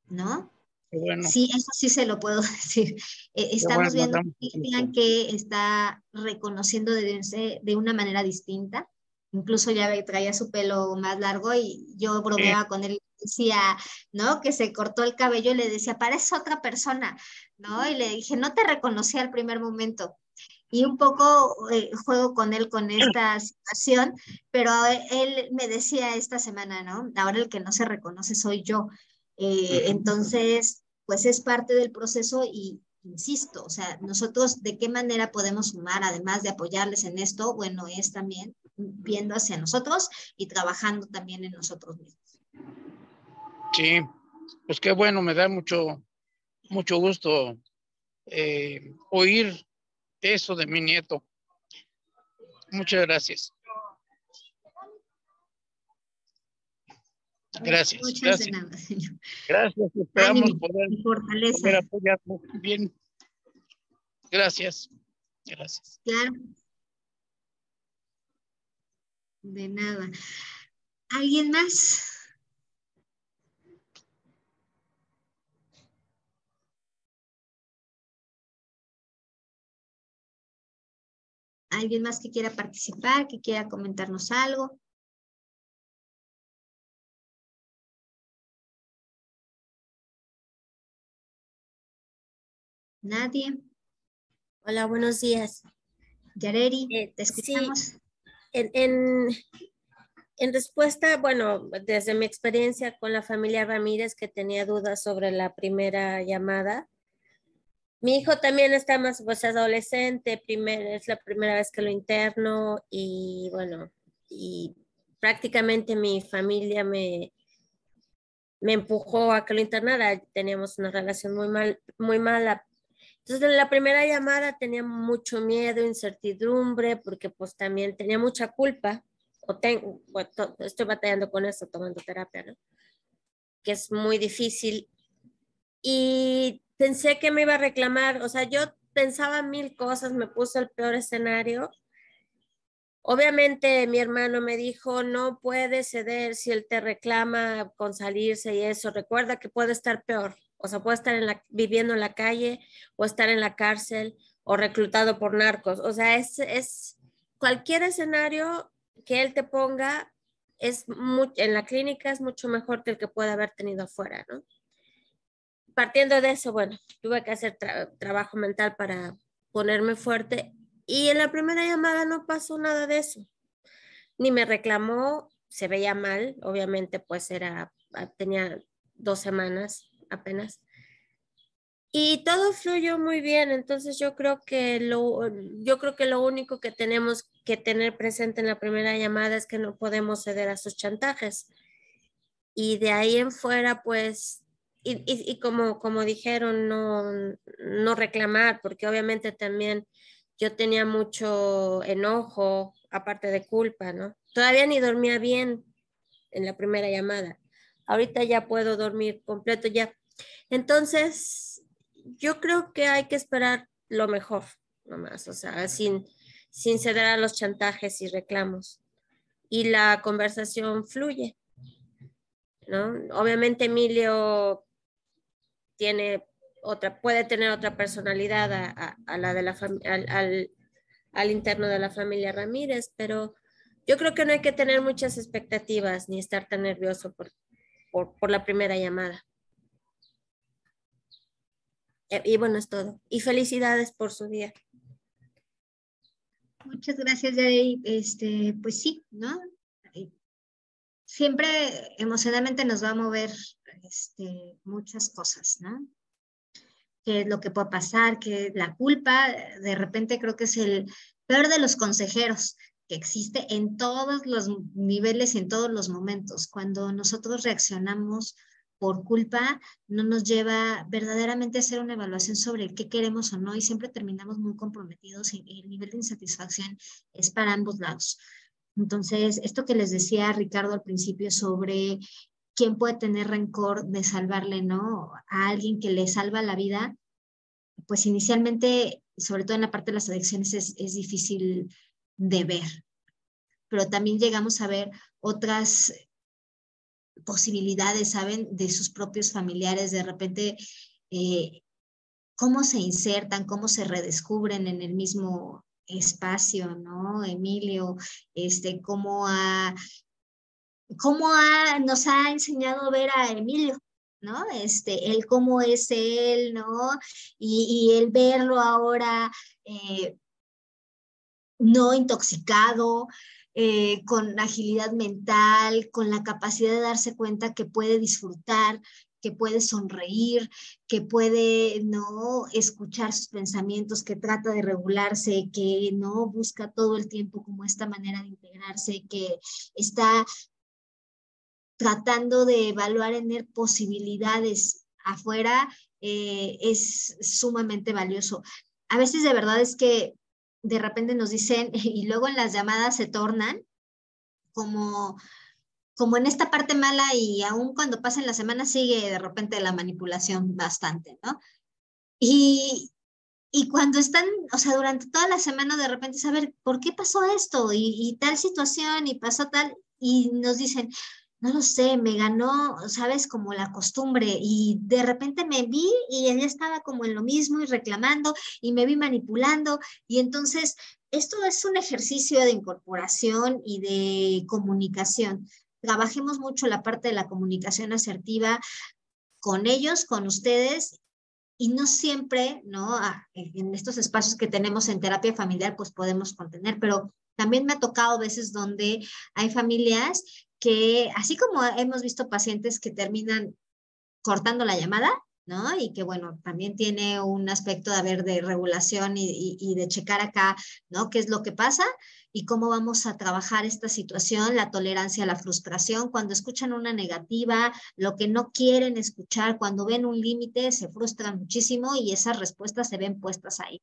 ¿no? Qué bueno, Sí, eso sí se lo puedo decir. qué bueno, Estamos nos viendo a damos Cristian gusto. que está reconociendo de una manera distinta. Incluso ya traía su pelo más largo y yo Sí, bromeaba con él, decía, ¿no? Que se cortó el cabello y le decía, parece otra persona, ¿no? Y le dije, no te reconocí al primer momento. Y un poco juego con él con esta situación, pero él me decía esta semana, ¿no? Ahora el que no se reconoce soy yo. Entonces, pues es parte del proceso y insisto, o sea, nosotros de qué manera podemos sumar, además de apoyarles en esto, bueno, es también viendo hacia nosotros y trabajando también en nosotros mismos. sí, pues qué bueno, me da mucho gusto oír eso de mi nieto. Muchas gracias. Gracias, Muchas de gracias. nada, señor. Gracias, esperamos Ánimo poder y fortaleza. apoyarlo. Bien, gracias. Gracias. Claro, de nada. ¿Alguien más? ¿Alguien más que quiera participar, que quiera comentarnos algo? ¿Nadie? Hola, buenos días. Yareri, te Sí, escuchamos. en, en, en respuesta, bueno, desde mi experiencia con la familia Ramírez, que tenía dudas sobre la primera llamada, mi hijo también está más, pues adolescente, es la primera vez que lo interno y bueno, y prácticamente mi familia me empujó a que lo internara. Teníamos una relación muy mala. Entonces, en la primera llamada tenía mucho miedo, incertidumbre, porque pues también tenía mucha culpa, bueno, estoy batallando con eso, tomando terapia, ¿no? Que es muy difícil. Y pensé que me iba a reclamar, o sea, yo pensaba mil cosas, me puse el peor escenario. Obviamente mi hermano me dijo, no puede ceder si él te reclama con salirse y eso. Recuerda que puede estar peor. O sea, puede estar viviendo en la calle o estar en la cárcel o reclutado por narcos. O sea, es cualquier escenario que él te ponga en la clínica es mucho mejor que el que puede haber tenido afuera, ¿no? Partiendo de eso, bueno, tuve que hacer trabajo mental para ponerme fuerte y en la primera llamada no pasó nada de eso. Ni me reclamó, se veía mal, obviamente pues tenía 2 semanas apenas. Y todo fluyó muy bien, entonces yo creo que lo único que tenemos que tener presente en la primera llamada es que no podemos ceder a sus chantajes. Y de ahí en fuera, pues, y como dijeron, no reclamar, porque obviamente también yo tenía mucho enojo, aparte de culpa, ¿no? Todavía ni dormía bien en la primera llamada. Ahorita ya puedo dormir completo ya. Entonces, yo creo que hay que esperar lo mejor, nomás, o sea, sin ceder a los chantajes y reclamos. Y la conversación fluye, ¿no? Obviamente Emilio puede tener otra personalidad a la de al interno de la familia Ramírez, pero yo creo que no hay que tener muchas expectativas ni estar tan nervioso por la primera llamada. Y bueno, es todo. Y felicidades por su día. Muchas gracias, Yareri. Pues sí, ¿no? siempre emocionalmente nos va a mover muchas cosas, ¿no? Qué es lo que puede pasar, que la culpa, de repente creo que es el peor de los consejeros que existe en todos los niveles y en todos los momentos. Cuando nosotros reaccionamos por culpa, no nos lleva verdaderamente a hacer una evaluación sobre qué queremos o no, y siempre terminamos muy comprometidos y el nivel de insatisfacción es para ambos lados. Entonces, esto que les decía Ricardo al principio sobre quién puede tener rencor de salvarle, ¿no? A alguien que le salva la vida, pues inicialmente, sobre todo en la parte de las adicciones, es difícil de ver, pero también llegamos a ver otras posibilidades, ¿saben? De sus propios familiares, de repente, cómo se insertan, cómo se redescubren en el mismo espacio, ¿no? Emilio, nos ha enseñado a ver a Emilio, ¿no? El cómo es él, ¿no? Y el verlo ahora no intoxicado, con agilidad mental, con la capacidad de darse cuenta que puede disfrutar, que puede sonreír, que puede no escuchar sus pensamientos, que trata de regularse, que no busca todo el tiempo como esta manera de integrarse, que está tratando de evaluar en él posibilidades afuera, es sumamente valioso. A veces de verdad es que de repente nos dicen, y luego en las llamadas se tornan como en esta parte mala, y aún cuando pasen la semana sigue de repente la manipulación bastante, ¿no? Y cuando están, o sea, durante toda la semana de repente saber por qué pasó esto y tal situación y pasó tal, y nos dicen, no lo sé, me ganó, sabes, como la costumbre, y de repente me vi y ella estaba como en lo mismo y reclamando y me vi manipulando, y entonces esto es un ejercicio de incorporación y de comunicación. Trabajemos mucho la parte de la comunicación asertiva con ellos, con ustedes, y no siempre, ¿no? En estos espacios que tenemos en terapia familiar, pues podemos contener, pero también me ha tocado veces donde hay familias que, así como hemos visto pacientes que terminan cortando la llamada, ¿no? Y que, bueno, también tiene un aspecto de haber de regulación y de checar acá, ¿no? ¿Qué es lo que pasa? Y cómo vamos a trabajar esta situación, la tolerancia a la frustración, cuando escuchan una negativa, lo que no quieren escuchar, cuando ven un límite, se frustran muchísimo y esas respuestas se ven puestas ahí.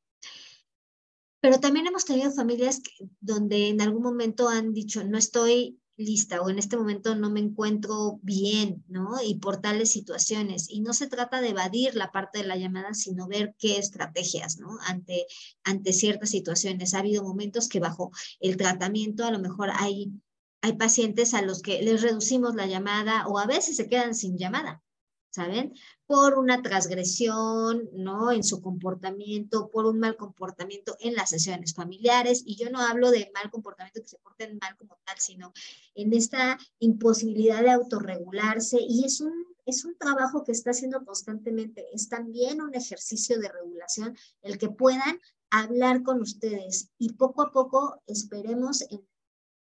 Pero también hemos tenido familias donde en algún momento han dicho, no estoy lista, o en este momento no me encuentro bien, ¿no? Y por tales situaciones. Y no se trata de evadir la parte de la llamada, sino ver qué estrategias, ¿no? Ante ciertas situaciones. Ha habido momentos que bajo el tratamiento a lo mejor hay pacientes a los que les reducimos la llamada, o a veces se quedan sin llamada, ¿saben? Por una transgresión, ¿no? En su comportamiento, por un mal comportamiento en las sesiones familiares. Y yo no hablo de mal comportamiento que se porten mal como tal, sino en esta imposibilidad de autorregularse. Y es un trabajo que está haciendo constantemente. Es también un ejercicio de regulación el que puedan hablar con ustedes. Y poco a poco esperemos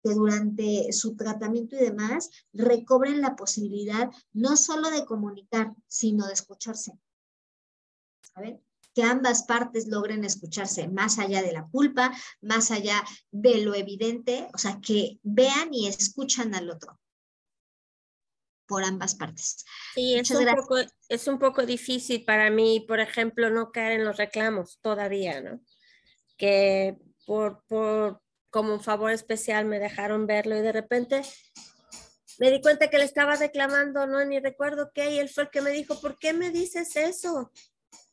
que durante su tratamiento y demás recobren la posibilidad no solo de comunicar, sino de escucharse. ¿Saben? Que ambas partes logren escucharse, más allá de la culpa, más allá de lo evidente, o sea, que vean y escuchan al otro por ambas partes. Sí, es un poco difícil para mí, por ejemplo, no caer en los reclamos todavía, ¿no? Que como un favor especial me dejaron verlo, y de repente me di cuenta que le estaba reclamando, no, ni recuerdo qué, y él fue el que me dijo, ¿por qué me dices eso?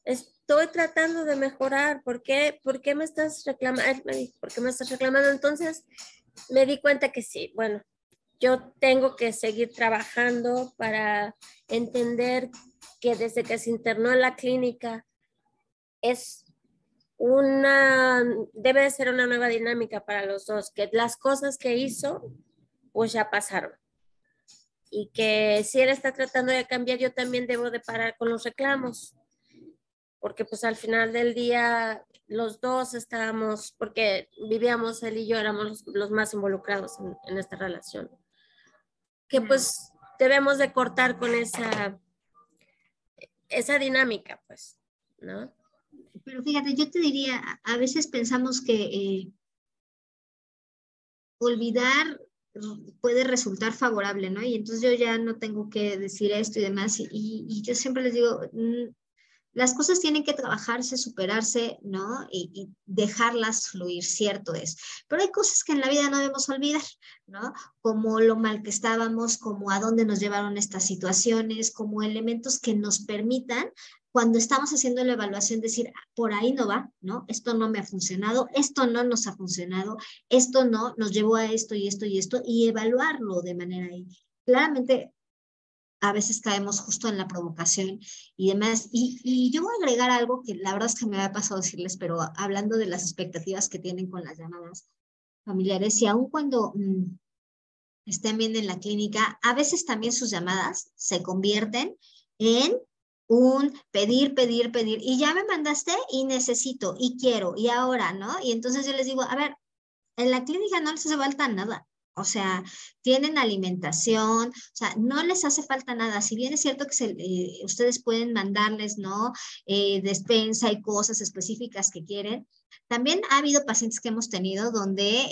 Estoy tratando de mejorar, ¿por qué me estás reclamando? Él me dijo, ¿por qué me estás reclamando? Entonces me di cuenta que sí, bueno, yo tengo que seguir trabajando para entender que desde que se internó en la clínica debe de ser una nueva dinámica para los dos, que las cosas que hizo, pues ya pasaron. Y que si él está tratando de cambiar, yo también debo de parar con los reclamos. Porque pues al final del día, los dos estábamos, porque vivíamos, él y yo éramos los más involucrados en esta relación. pues debemos de cortar con esa dinámica, pues, ¿no? Pero fíjate, yo te diría, a veces pensamos que olvidar puede resultar favorable, ¿no? Y entonces yo ya no tengo que decir esto y demás. Y yo siempre les digo, las cosas tienen que trabajarse, superarse, ¿no? Y dejarlas fluir, cierto es. Pero hay cosas que en la vida no debemos olvidar, ¿no? Como lo mal que estábamos, como a dónde nos llevaron estas situaciones, como elementos que nos permitan, cuando estamos haciendo la evaluación, decir, por ahí no va, ¿no? Esto no me ha funcionado, esto no nos ha funcionado, esto no, nos llevó a esto y esto y esto, y evaluarlo de manera ahí. Claramente, a veces caemos justo en la provocación y demás. Y yo voy a agregar algo que la verdad es que me había pasado decirles, pero hablando de las expectativas que tienen con las llamadas familiares, y aun cuando estén bien en la clínica, a veces también sus llamadas se convierten en un pedir, pedir, pedir, y ya me mandaste y necesito y quiero y ahora, ¿no? Y entonces yo les digo, a ver, en la clínica no les hace falta nada. O sea, tienen alimentación, o sea, no les hace falta nada. Si bien es cierto que ustedes pueden mandarles, ¿no? Despensa y cosas específicas que quieren. También ha habido pacientes que hemos tenido donde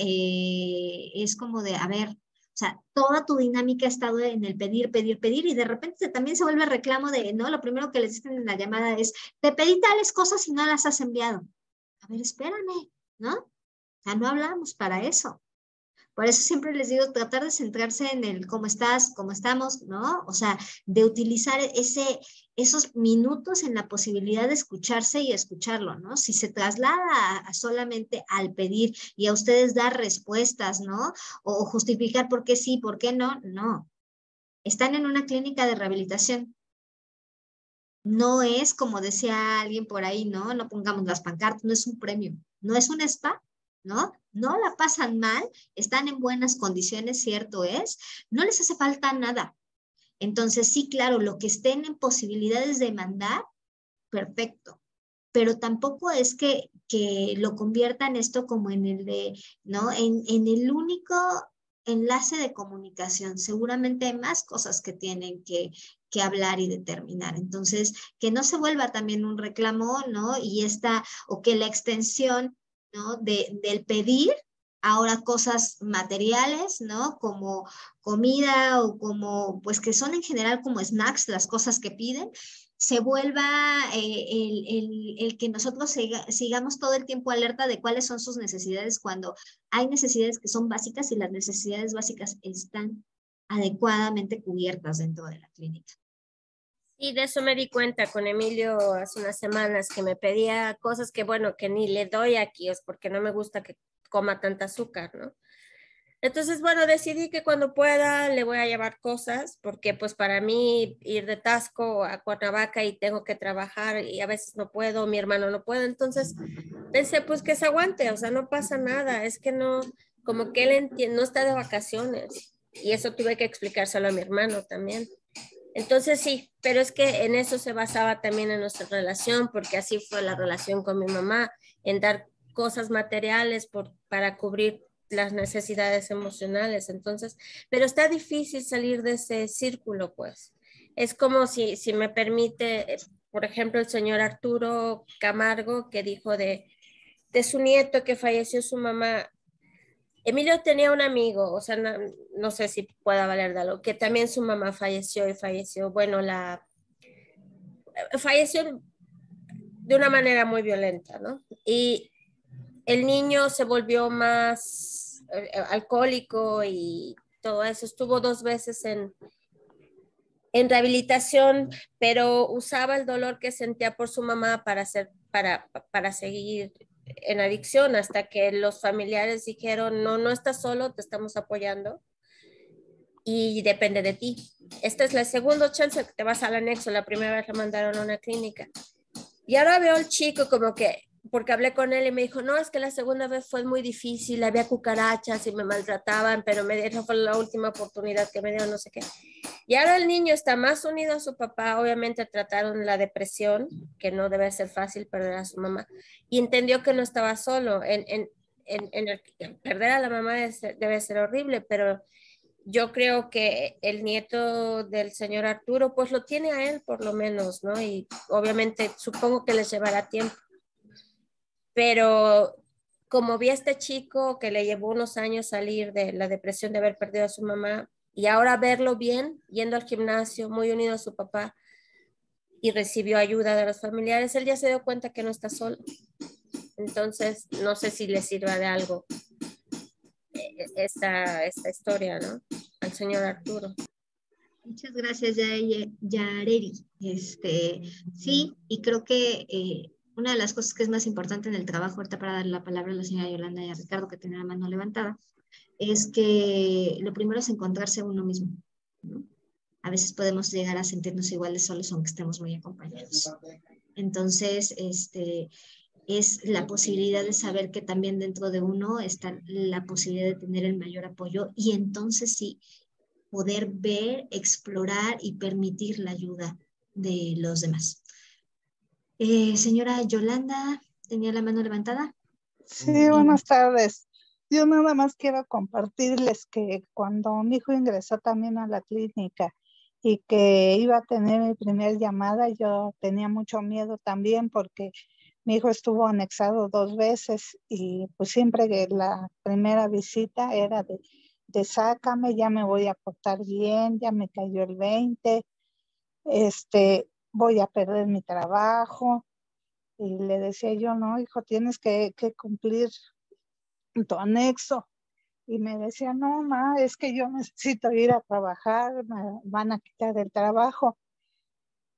es como de, a ver, o sea, toda tu dinámica ha estado en el pedir, pedir, pedir, y de repente también se vuelve reclamo de, ¿no? Lo primero que les dicen en la llamada es, te pedí tales cosas y no las has enviado. A ver, espérame, ¿no? O sea, no hablamos para eso. Por eso siempre les digo, tratar de centrarse en el cómo estás, cómo estamos, ¿no? O sea, de utilizar esos minutos en la posibilidad de escucharse y escucharlo, ¿no? Si se traslada solamente al pedir y a ustedes dar respuestas, ¿no? O justificar por qué sí, por qué no, no. Están en una clínica de rehabilitación. No es como decía alguien por ahí, ¿no? No pongamos las pancartas, no es un premio, no es un spa, ¿no? No la pasan mal, están en buenas condiciones, cierto es, no les hace falta nada. Entonces, sí, claro, lo que estén en posibilidades de mandar, perfecto. Pero tampoco es que lo conviertan esto como en el de, ¿no? En el único enlace de comunicación. Seguramente hay más cosas que tienen que hablar y determinar. Entonces, que no se vuelva también un reclamo, ¿no? O que la extensión, ¿no? Del pedir ahora cosas materiales, ¿no? Como comida o como, pues que son en general como snacks, las cosas que piden, se vuelva el que nosotros sigamos todo el tiempo alerta de cuáles son sus necesidades cuando hay necesidades que son básicas y las necesidades básicas están adecuadamente cubiertas dentro de la clínica. Y de eso me di cuenta con Emilio hace unas semanas, que me pedía cosas que, bueno, que ni le doy aquí, es porque no me gusta que coma tanta azúcar, ¿no? Entonces, bueno, decidí que cuando pueda le voy a llevar cosas, porque pues para mí ir de Tasco a Cuernavaca y tengo que trabajar y a veces no puedo, mi hermano no puede, entonces pensé pues que se aguante, o sea, no pasa nada, es que no, como que él no está de vacaciones y eso tuve que explicárselo a mi hermano también. Entonces sí, pero es que en eso se basaba también en nuestra relación, porque así fue la relación con mi mamá, en dar cosas materiales para cubrir las necesidades emocionales. Entonces, pero está difícil salir de ese círculo, pues. Es como si me permite, por ejemplo, el señor Arturo Camargo, que dijo de su nieto que falleció su mamá. Emilio tenía un amigo, o sea, no sé si pueda valer de algo, que también su mamá falleció y falleció, bueno, falleció de una manera muy violenta, ¿no? Y el niño se volvió más alcohólico y todo eso. Estuvo 2 veces en rehabilitación, pero usaba el dolor que sentía por su mamá para seguir en adicción, hasta que los familiares dijeron, no estás solo, te estamos apoyando y depende de ti. Esta es la segunda chance que te vas al anexo, la primera vez lo mandaron a una clínica. Y ahora veo al chico como que, porque hablé con él y me dijo, no, es que la segunda vez fue muy difícil, había cucarachas y me maltrataban, pero esa fue la última oportunidad que me dieron, no sé qué. Y ahora el niño está más unido a su papá, obviamente trataron la depresión, que no debe ser fácil perder a su mamá, y entendió que no estaba solo. Perder a la mamá debe ser horrible, pero yo creo que el nieto del señor Arturo, pues lo tiene a él por lo menos, ¿no? Y obviamente supongo que les llevará tiempo. Pero como vi a este chico que le llevó unos años salir de la depresión de haber perdido a su mamá y ahora verlo bien, yendo al gimnasio, muy unido a su papá y recibió ayuda de los familiares, él ya se dio cuenta que no está solo. Entonces, no sé si le sirva de algo esta historia, ¿no? Al señor Arturo. Muchas gracias, Yareri. Sí, y creo que una de las cosas que es más importante en el trabajo, ahorita para dar la palabra a la señora Yolanda y a Ricardo, que tiene la mano levantada, es que lo primero es encontrarse a uno mismo, ¿no? A veces podemos llegar a sentirnos igual de solos aunque estemos muy acompañados. Entonces, es la posibilidad de saber que también dentro de uno está la posibilidad de tener el mayor apoyo y entonces sí, poder ver, explorar y permitir la ayuda de los demás. Señora Yolanda, ¿tenía la mano levantada? Sí, buenas tardes. Yo nada más quiero compartirles que cuando mi hijo ingresó también a la clínica y que iba a tener mi primer llamada, yo tenía mucho miedo también porque mi hijo estuvo anexado 2 veces y pues siempre que la primera visita era de sácame, ya me voy a portar bien, ya me cayó el 20, voy a perder mi trabajo. Y le decía yo, no, hijo, tienes que cumplir tu anexo. Y me decía, no, ma, es que yo necesito ir a trabajar, me van a quitar el trabajo.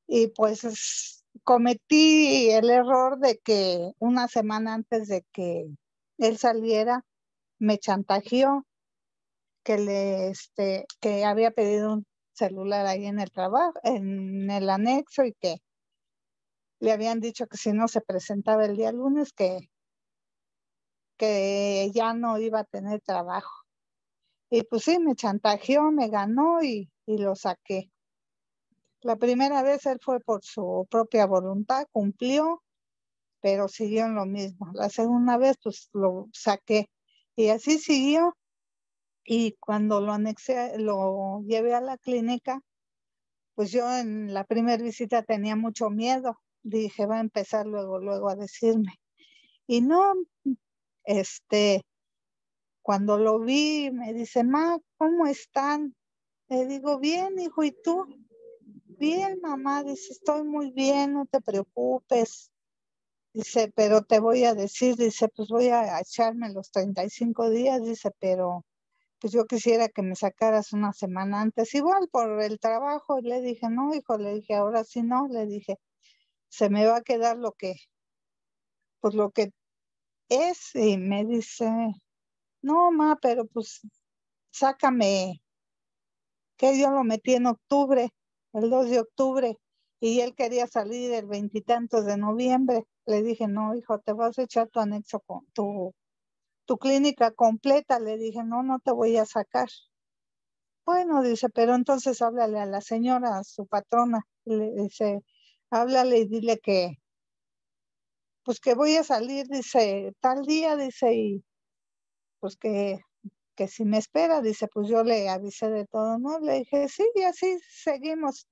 Y pues cometí el error de que una semana antes de que él saliera, me chantajeó que había pedido un celular ahí en el trabajo, en el anexo, y que le habían dicho que si no se presentaba el día lunes, que ya no iba a tener trabajo. Y pues sí, me chantajeó, me ganó y lo saqué. La primera vez él fue por su propia voluntad, cumplió, pero siguió en lo mismo. La segunda vez pues lo saqué y así siguió. Y cuando lo anexé, lo llevé a la clínica, pues yo en la primera visita tenía mucho miedo. Dije, va a empezar luego a decirme. Y no, cuando lo vi, me dice, ma, ¿cómo están? Le digo, bien, hijo, ¿y tú? Bien, mamá, dice, estoy muy bien, no te preocupes. Dice, pero te voy a decir, dice, pues voy a echarme los 35 días, dice, pero pues yo quisiera que me sacaras una semana antes, igual por el trabajo. Y le dije, no, hijo, le dije, ahora sí no, le dije, se me va a quedar pues lo que es. Y me dice, no, ma, pero pues sácame, que yo lo metí en octubre, el 2 de octubre, y él quería salir el 20 y tantos de noviembre. Le dije, no, hijo, te vas a echar tu anexo con tu clínica completa. Le dije, no te voy a sacar. Bueno, dice, pero entonces háblale a la señora, a su patrona. Le dice, háblale y dile que, pues que voy a salir, dice, tal día, dice, y pues que si me espera, dice, pues yo le avisé de todo, ¿no? Le dije, sí, y así seguimos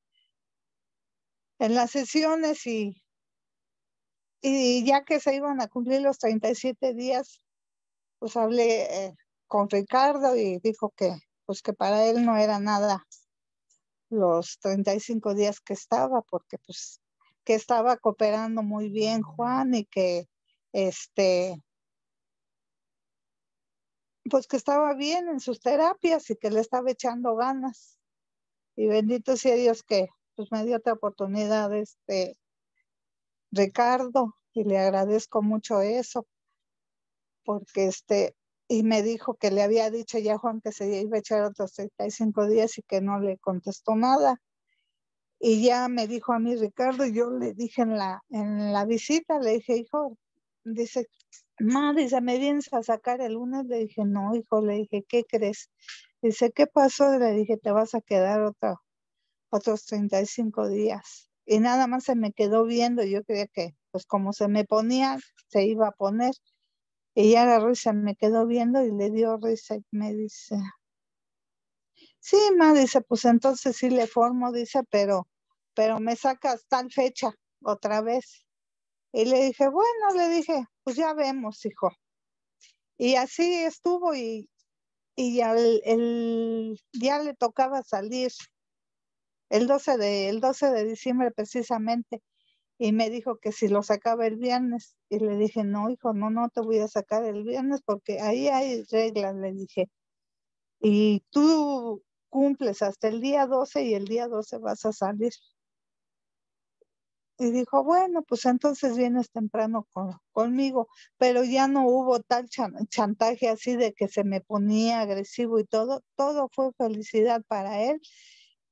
en las sesiones y ya que se iban a cumplir los 37 días, pues hablé con Ricardo y dijo que, pues que para él no era nada los 35 días que estaba, porque pues que estaba cooperando muy bien Juan y que pues que estaba bien en sus terapias y que le estaba echando ganas. Y bendito sea Dios que pues me dio otra oportunidad Ricardo, y le agradezco mucho eso, porque y me dijo que le había dicho ya a Juan que se iba a echar otros 35 días y que no le contestó nada. Y ya me dijo a mí Ricardo, y yo le dije en la visita, le dije, hijo, dice, ma, dice, ¿me vienes a sacar el lunes? Le dije, no, hijo, le dije, ¿qué crees? Dice, ¿qué pasó? Le dije, te vas a quedar otros 35 días. Y nada más se me quedó viendo, yo creía que, pues como se me ponía, se iba a poner. Y ya agarró y se me quedó viendo y le dio risa y me dice, Sí, ma, dice, pues entonces sí le formo, dice, pero me sacas tal fecha otra vez. Y le dije, bueno, le dije, pues ya vemos, hijo. Y así estuvo y ya ya le tocaba salir el 12 de diciembre precisamente. Y me dijo que si lo sacaba el viernes. Y le dije, no, hijo, no te voy a sacar el viernes porque ahí hay reglas, le dije. Y tú cumples hasta el día 12 y el día 12 vas a salir. Y dijo, bueno, pues entonces vienes temprano conmigo, pero ya no hubo tal chantaje así de que se me ponía agresivo y todo fue felicidad para él,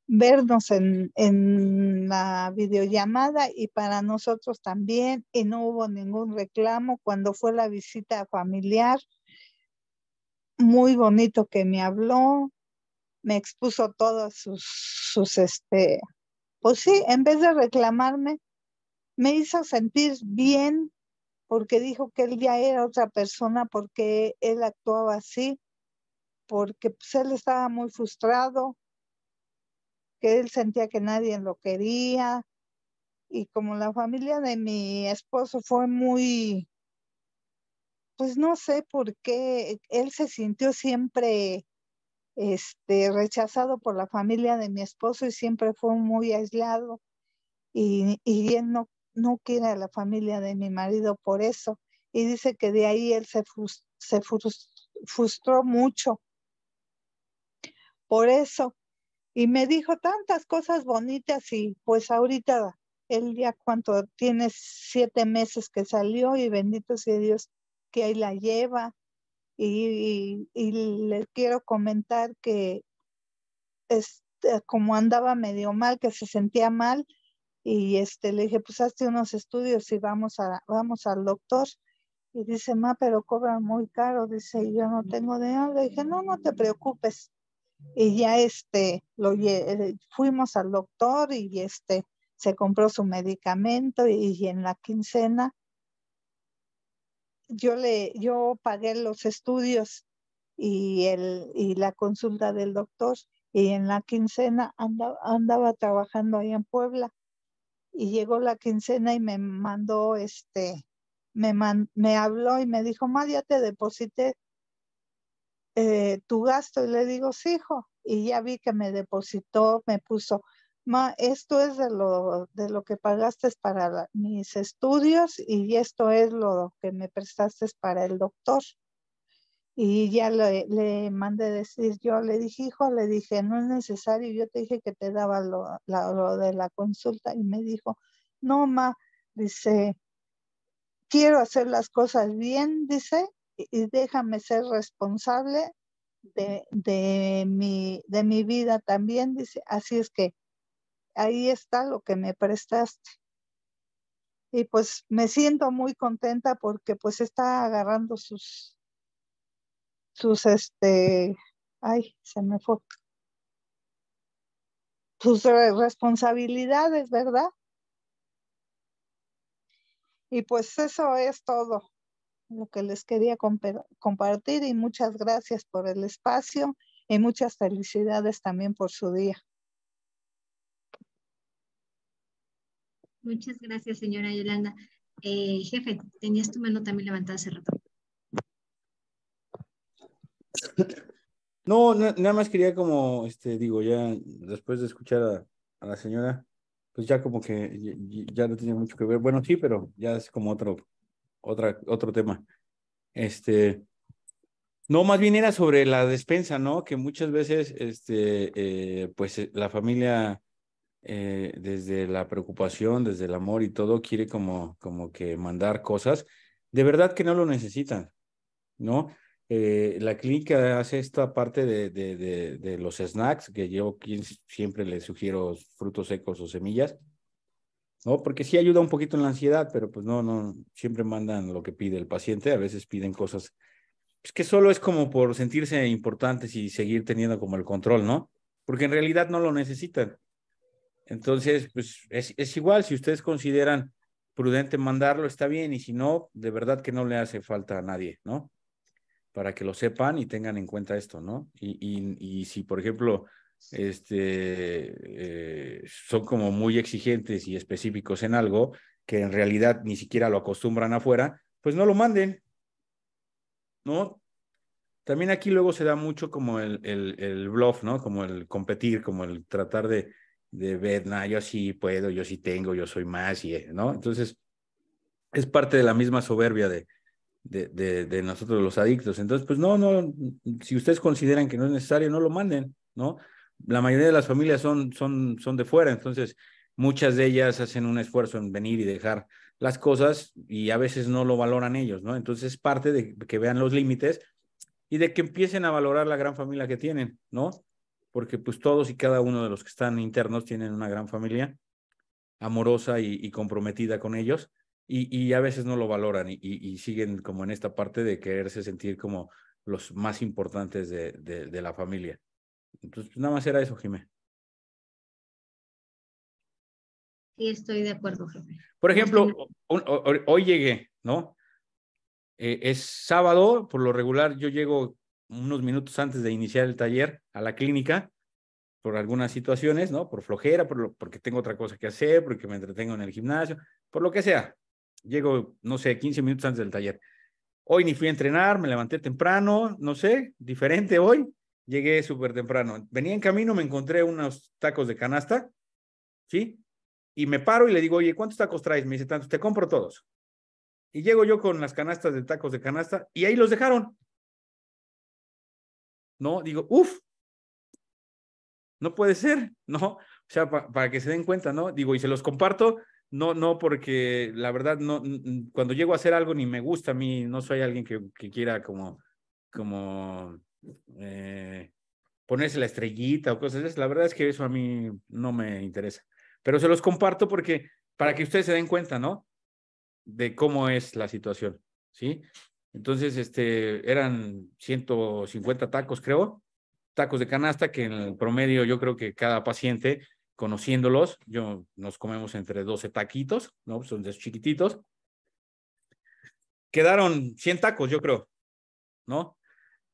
vernos en la videollamada y para nosotros también, y no hubo ningún reclamo cuando fue la visita familiar, muy bonito que me habló, me expuso todas pues sí, en vez de reclamarme, me hizo sentir bien porque dijo que él ya era otra persona, porque él actuaba así, porque pues, él estaba muy frustrado, que él sentía que nadie lo quería. Y como la familia de mi esposo fue muy, pues no sé por qué, él se sintió siempre rechazado por la familia de mi esposo y siempre fue muy aislado. Y él no quiere a la familia de mi marido por eso. Y dice que de ahí él se frustró mucho por eso. Y me dijo tantas cosas bonitas y pues ahorita él ya tiene 7 meses que salió y bendito sea Dios que ahí la lleva. Y le quiero comentar que como andaba medio mal, que se sentía mal, y le dije, pues hazte unos estudios y vamos al doctor. Y dice, ma, pero cobran muy caro, dice, y yo no tengo dinero. Le dije, no te preocupes. Y ya fuimos al doctor y se compró su medicamento y en la quincena yo pagué los estudios y la consulta del doctor, y en la quincena andaba trabajando ahí en Puebla. Y llegó la quincena y me mandó, me habló y me dijo, ma, ya te deposité tu gasto. Y le digo, sí, hijo. Y ya vi que me depositó, me puso, ma, esto es de lo que pagaste para mis estudios y esto es lo que me prestaste para el doctor. Y ya le mandé decir, yo le dije, hijo, le dije, no es necesario, yo te dije que te daba lo de la consulta. Y me dijo, no, ma, dice, quiero hacer las cosas bien, dice, y déjame ser responsable de mi vida también, dice, así es que ahí está lo que me prestaste. Y pues me siento muy contenta porque pues está agarrando sus ay, se me fue, sus responsabilidades, ¿verdad? Y pues eso es todo lo que les quería compartir, y muchas gracias por el espacio y muchas felicidades también por su día. Muchas gracias, señora Yolanda. Jefe, tenías tu mano también levantada hace rato. No, nada más quería como, digo, ya después de escuchar a la señora, pues ya como que ya no tiene mucho que ver. Bueno, sí, pero ya es como otro tema. No, más bien era sobre la despensa, ¿no? Que muchas veces, pues la familia, desde la preocupación, desde el amor y todo, quiere como que mandar cosas. De verdad que no lo necesitan, ¿no? La clínica hace esta parte de los snacks, que yo siempre les sugiero frutos secos o semillas, ¿no? Porque sí ayuda un poquito en la ansiedad, pero pues no, siempre mandan lo que pide el paciente, a veces piden cosas pues que solo es como por sentirse importantes y seguir teniendo como el control, ¿no? Porque en realidad no lo necesitan. Entonces, pues es igual, si ustedes consideran prudente mandarlo, está bien, y si no, de verdad que no le hace falta a nadie, ¿no? para que lo sepan y tengan en cuenta esto, ¿no? Y si, por ejemplo, son como muy exigentes y específicos en algo que en realidad ni siquiera lo acostumbran afuera, pues no lo manden, ¿no? También aquí luego se da mucho como el bluff, ¿no? Como el competir, como el tratar de ver, nah, yo sí puedo, yo sí tengo, yo soy más, ¿no? Entonces, es parte de la misma soberbia de nosotros los adictos. Entonces, pues no, si ustedes consideran que no es necesario, no lo manden, ¿no? La mayoría de las familias son de fuera, entonces muchas de ellas hacen un esfuerzo en venir y dejar las cosas y a veces no lo valoran ellos, ¿no? Entonces es parte de que vean los límites y de que empiecen a valorar la gran familia que tienen, ¿no? Porque pues todos y cada uno de los que están internos tienen una gran familia amorosa y comprometida con ellos y a veces no lo valoran y siguen como en esta parte de quererse sentir como los más importantes de la familia. Entonces, pues nada más era eso, Jimé. Sí, estoy de acuerdo, jefe. Por ejemplo, hoy llegué, ¿no? Es sábado, por lo regular yo llego unos minutos antes de iniciar el taller a la clínica por algunas situaciones, ¿no? Por flojera, porque tengo otra cosa que hacer, porque me entretengo en el gimnasio, por lo que sea. Llego, no sé, 15 minutos antes del taller. Hoy ni fui a entrenar, me levanté temprano, no sé, diferente hoy. Llegué súper temprano. Venía en camino, me encontré unos tacos de canasta, ¿sí? Y me paro y le digo, oye, ¿cuántos tacos traes? Me dice, tantos, te compro todos. Y llego yo con las canastas de tacos de canasta y ahí los dejaron. No, digo, uf, no puede ser, ¿no? O sea, para que se den cuenta, ¿no? Digo, y se los comparto, no porque la verdad, no, cuando llego a hacer algo ni me gusta a mí, no soy alguien que quiera como ponerse la estrellita o cosas así. La verdad es que eso a mí no me interesa. Pero se los comparto porque, para que ustedes se den cuenta, ¿no? De cómo es la situación, ¿sí? Entonces, eran 150 tacos, creo, tacos de canasta, que en el promedio yo creo que cada paciente, conociéndolos, nos comemos entre 12 taquitos, ¿no? Son de chiquititos. Quedaron 100 tacos, yo creo, ¿no?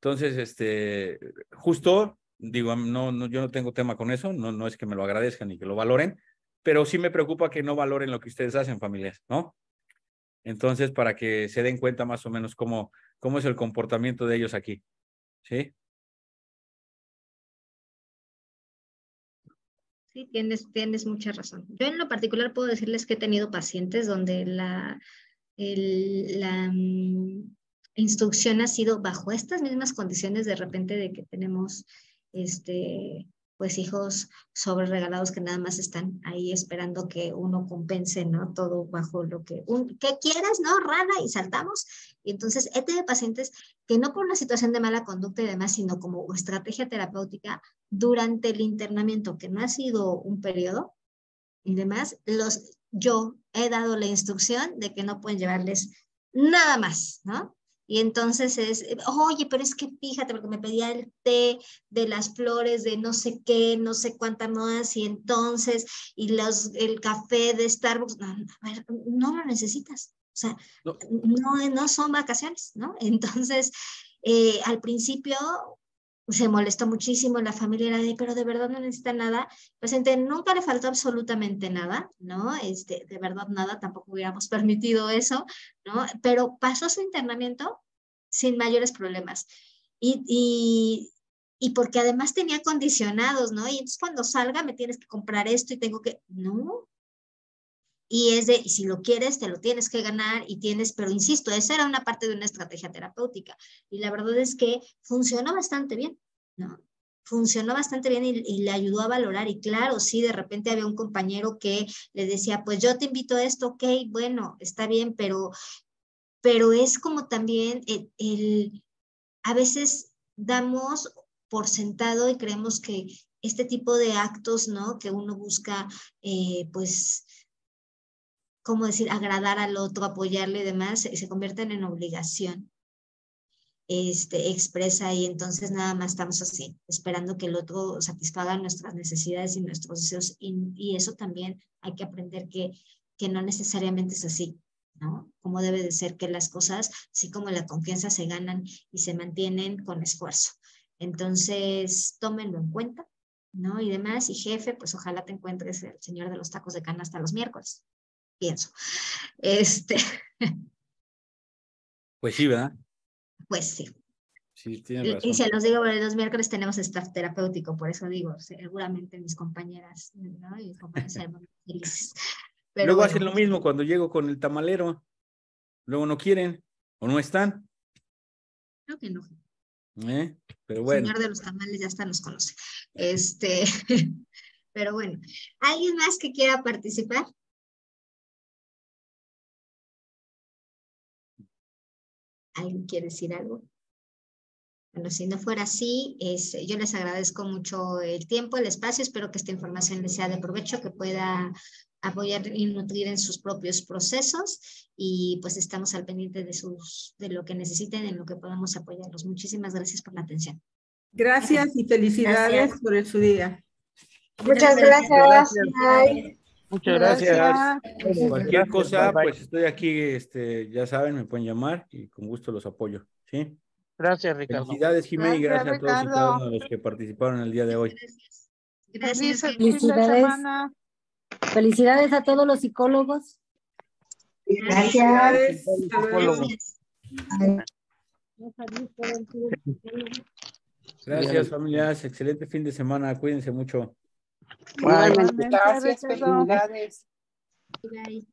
Entonces, justo, digo, yo no tengo tema con eso, no es que me lo agradezcan ni que lo valoren, pero sí me preocupa que no valoren lo que ustedes hacen, familias, ¿no? Entonces, para que se den cuenta más o menos cómo es el comportamiento de ellos aquí, ¿sí? Sí, tienes mucha razón. Yo en lo particular puedo decirles que he tenido pacientes donde la instrucción ha sido bajo estas mismas condiciones de repente de que tenemos pues hijos sobre regalados que nada más están ahí esperando que uno compense, ¿no? Todo bajo lo que quieras, ¿no? Rana, y saltamos. Y entonces he tenido pacientes que no por una situación de mala conducta y demás, sino como estrategia terapéutica durante el internamiento, que no ha sido un periodo y demás, yo he dado la instrucción de que no pueden llevarles nada más, ¿no? Y entonces oye, pero es que fíjate, porque me pedía el té de las flores de no sé qué, no sé cuántas más, y entonces, y el café de Starbucks, no, a ver, no lo necesitas. O sea, no son vacaciones, ¿no? Entonces, al principio se molestó muchísimo, la familia era pero de verdad no necesita nada. El paciente nunca le faltó absolutamente nada, ¿no? De verdad nada, tampoco hubiéramos permitido eso, ¿no? Pero pasó su internamiento sin mayores problemas. Y porque además tenía condicionados, ¿no? Y entonces cuando salga me tienes que comprar esto y tengo que, no. Y si lo quieres, te lo tienes que ganar y pero insisto, esa era una parte de una estrategia terapéutica. Y la verdad es que funcionó bastante bien, ¿no? Funcionó bastante bien y le ayudó a valorar. Y claro, sí, de repente había un compañero que le decía, pues yo te invito a esto, ok, bueno, está bien, pero es como también a veces damos por sentado y creemos que este tipo de actos, ¿no? Que uno busca, pues, ¿cómo decir?, agradar al otro, apoyarle y demás, se convierten en obligación expresa y entonces nada más estamos así, esperando que el otro satisfaga nuestras necesidades y nuestros deseos y eso también hay que aprender que no necesariamente es así, ¿no? Como debe de ser que las cosas, así como la confianza, se ganan y se mantienen con esfuerzo. Entonces, tómenlo en cuenta, ¿no? Y demás, y jefe, pues ojalá te encuentres el señor de los tacos de canasta los miércoles, pienso. Pues sí, ¿verdad? Pues sí. Sí, tienes Y razón. se los digo, porque los miércoles tenemos staff terapéutico, por eso digo, seguramente mis compañeras, ¿no? Y mis compañeros se van felices. Pero Luego bueno, hacen lo mismo cuando llego con el tamalero. Luego no quieren o no están. creo que no. Pero El bueno. señor de los tamales ya hasta nos conoce. Pero bueno, ¿alguien más que quiera participar? ¿Alguien quiere decir algo? Bueno, si no fuera así, yo les agradezco mucho el tiempo, el espacio. Espero que esta información les sea de provecho, que pueda apoyar y nutrir en sus propios procesos. Y pues estamos al pendiente de lo que necesiten, en lo que podamos apoyarlos. Muchísimas gracias por la atención. Gracias y felicidades Gracias. por su día. Muchas Gracias. gracias. Bye. Muchas gracias. Cualquier Gracias, cosa, bye, bye. pues estoy aquí, ya saben, me pueden llamar y con gusto los apoyo. ¿Sí? Gracias, Ricardo. Felicidades, Jimé, y Gracias, gracias a todos y cada Ricardo. uno de los que participaron el día de hoy. Gracias. Feliz Gracias. fin de Felicidades. semana. Felicidades a todos los psicólogos. Felicidades. Hasta luego. Gracias. Gracias, familias. Excelente fin de semana. Cuídense mucho. Bye. Igualmente, Gracias, Ricardo. felicidades. Bye.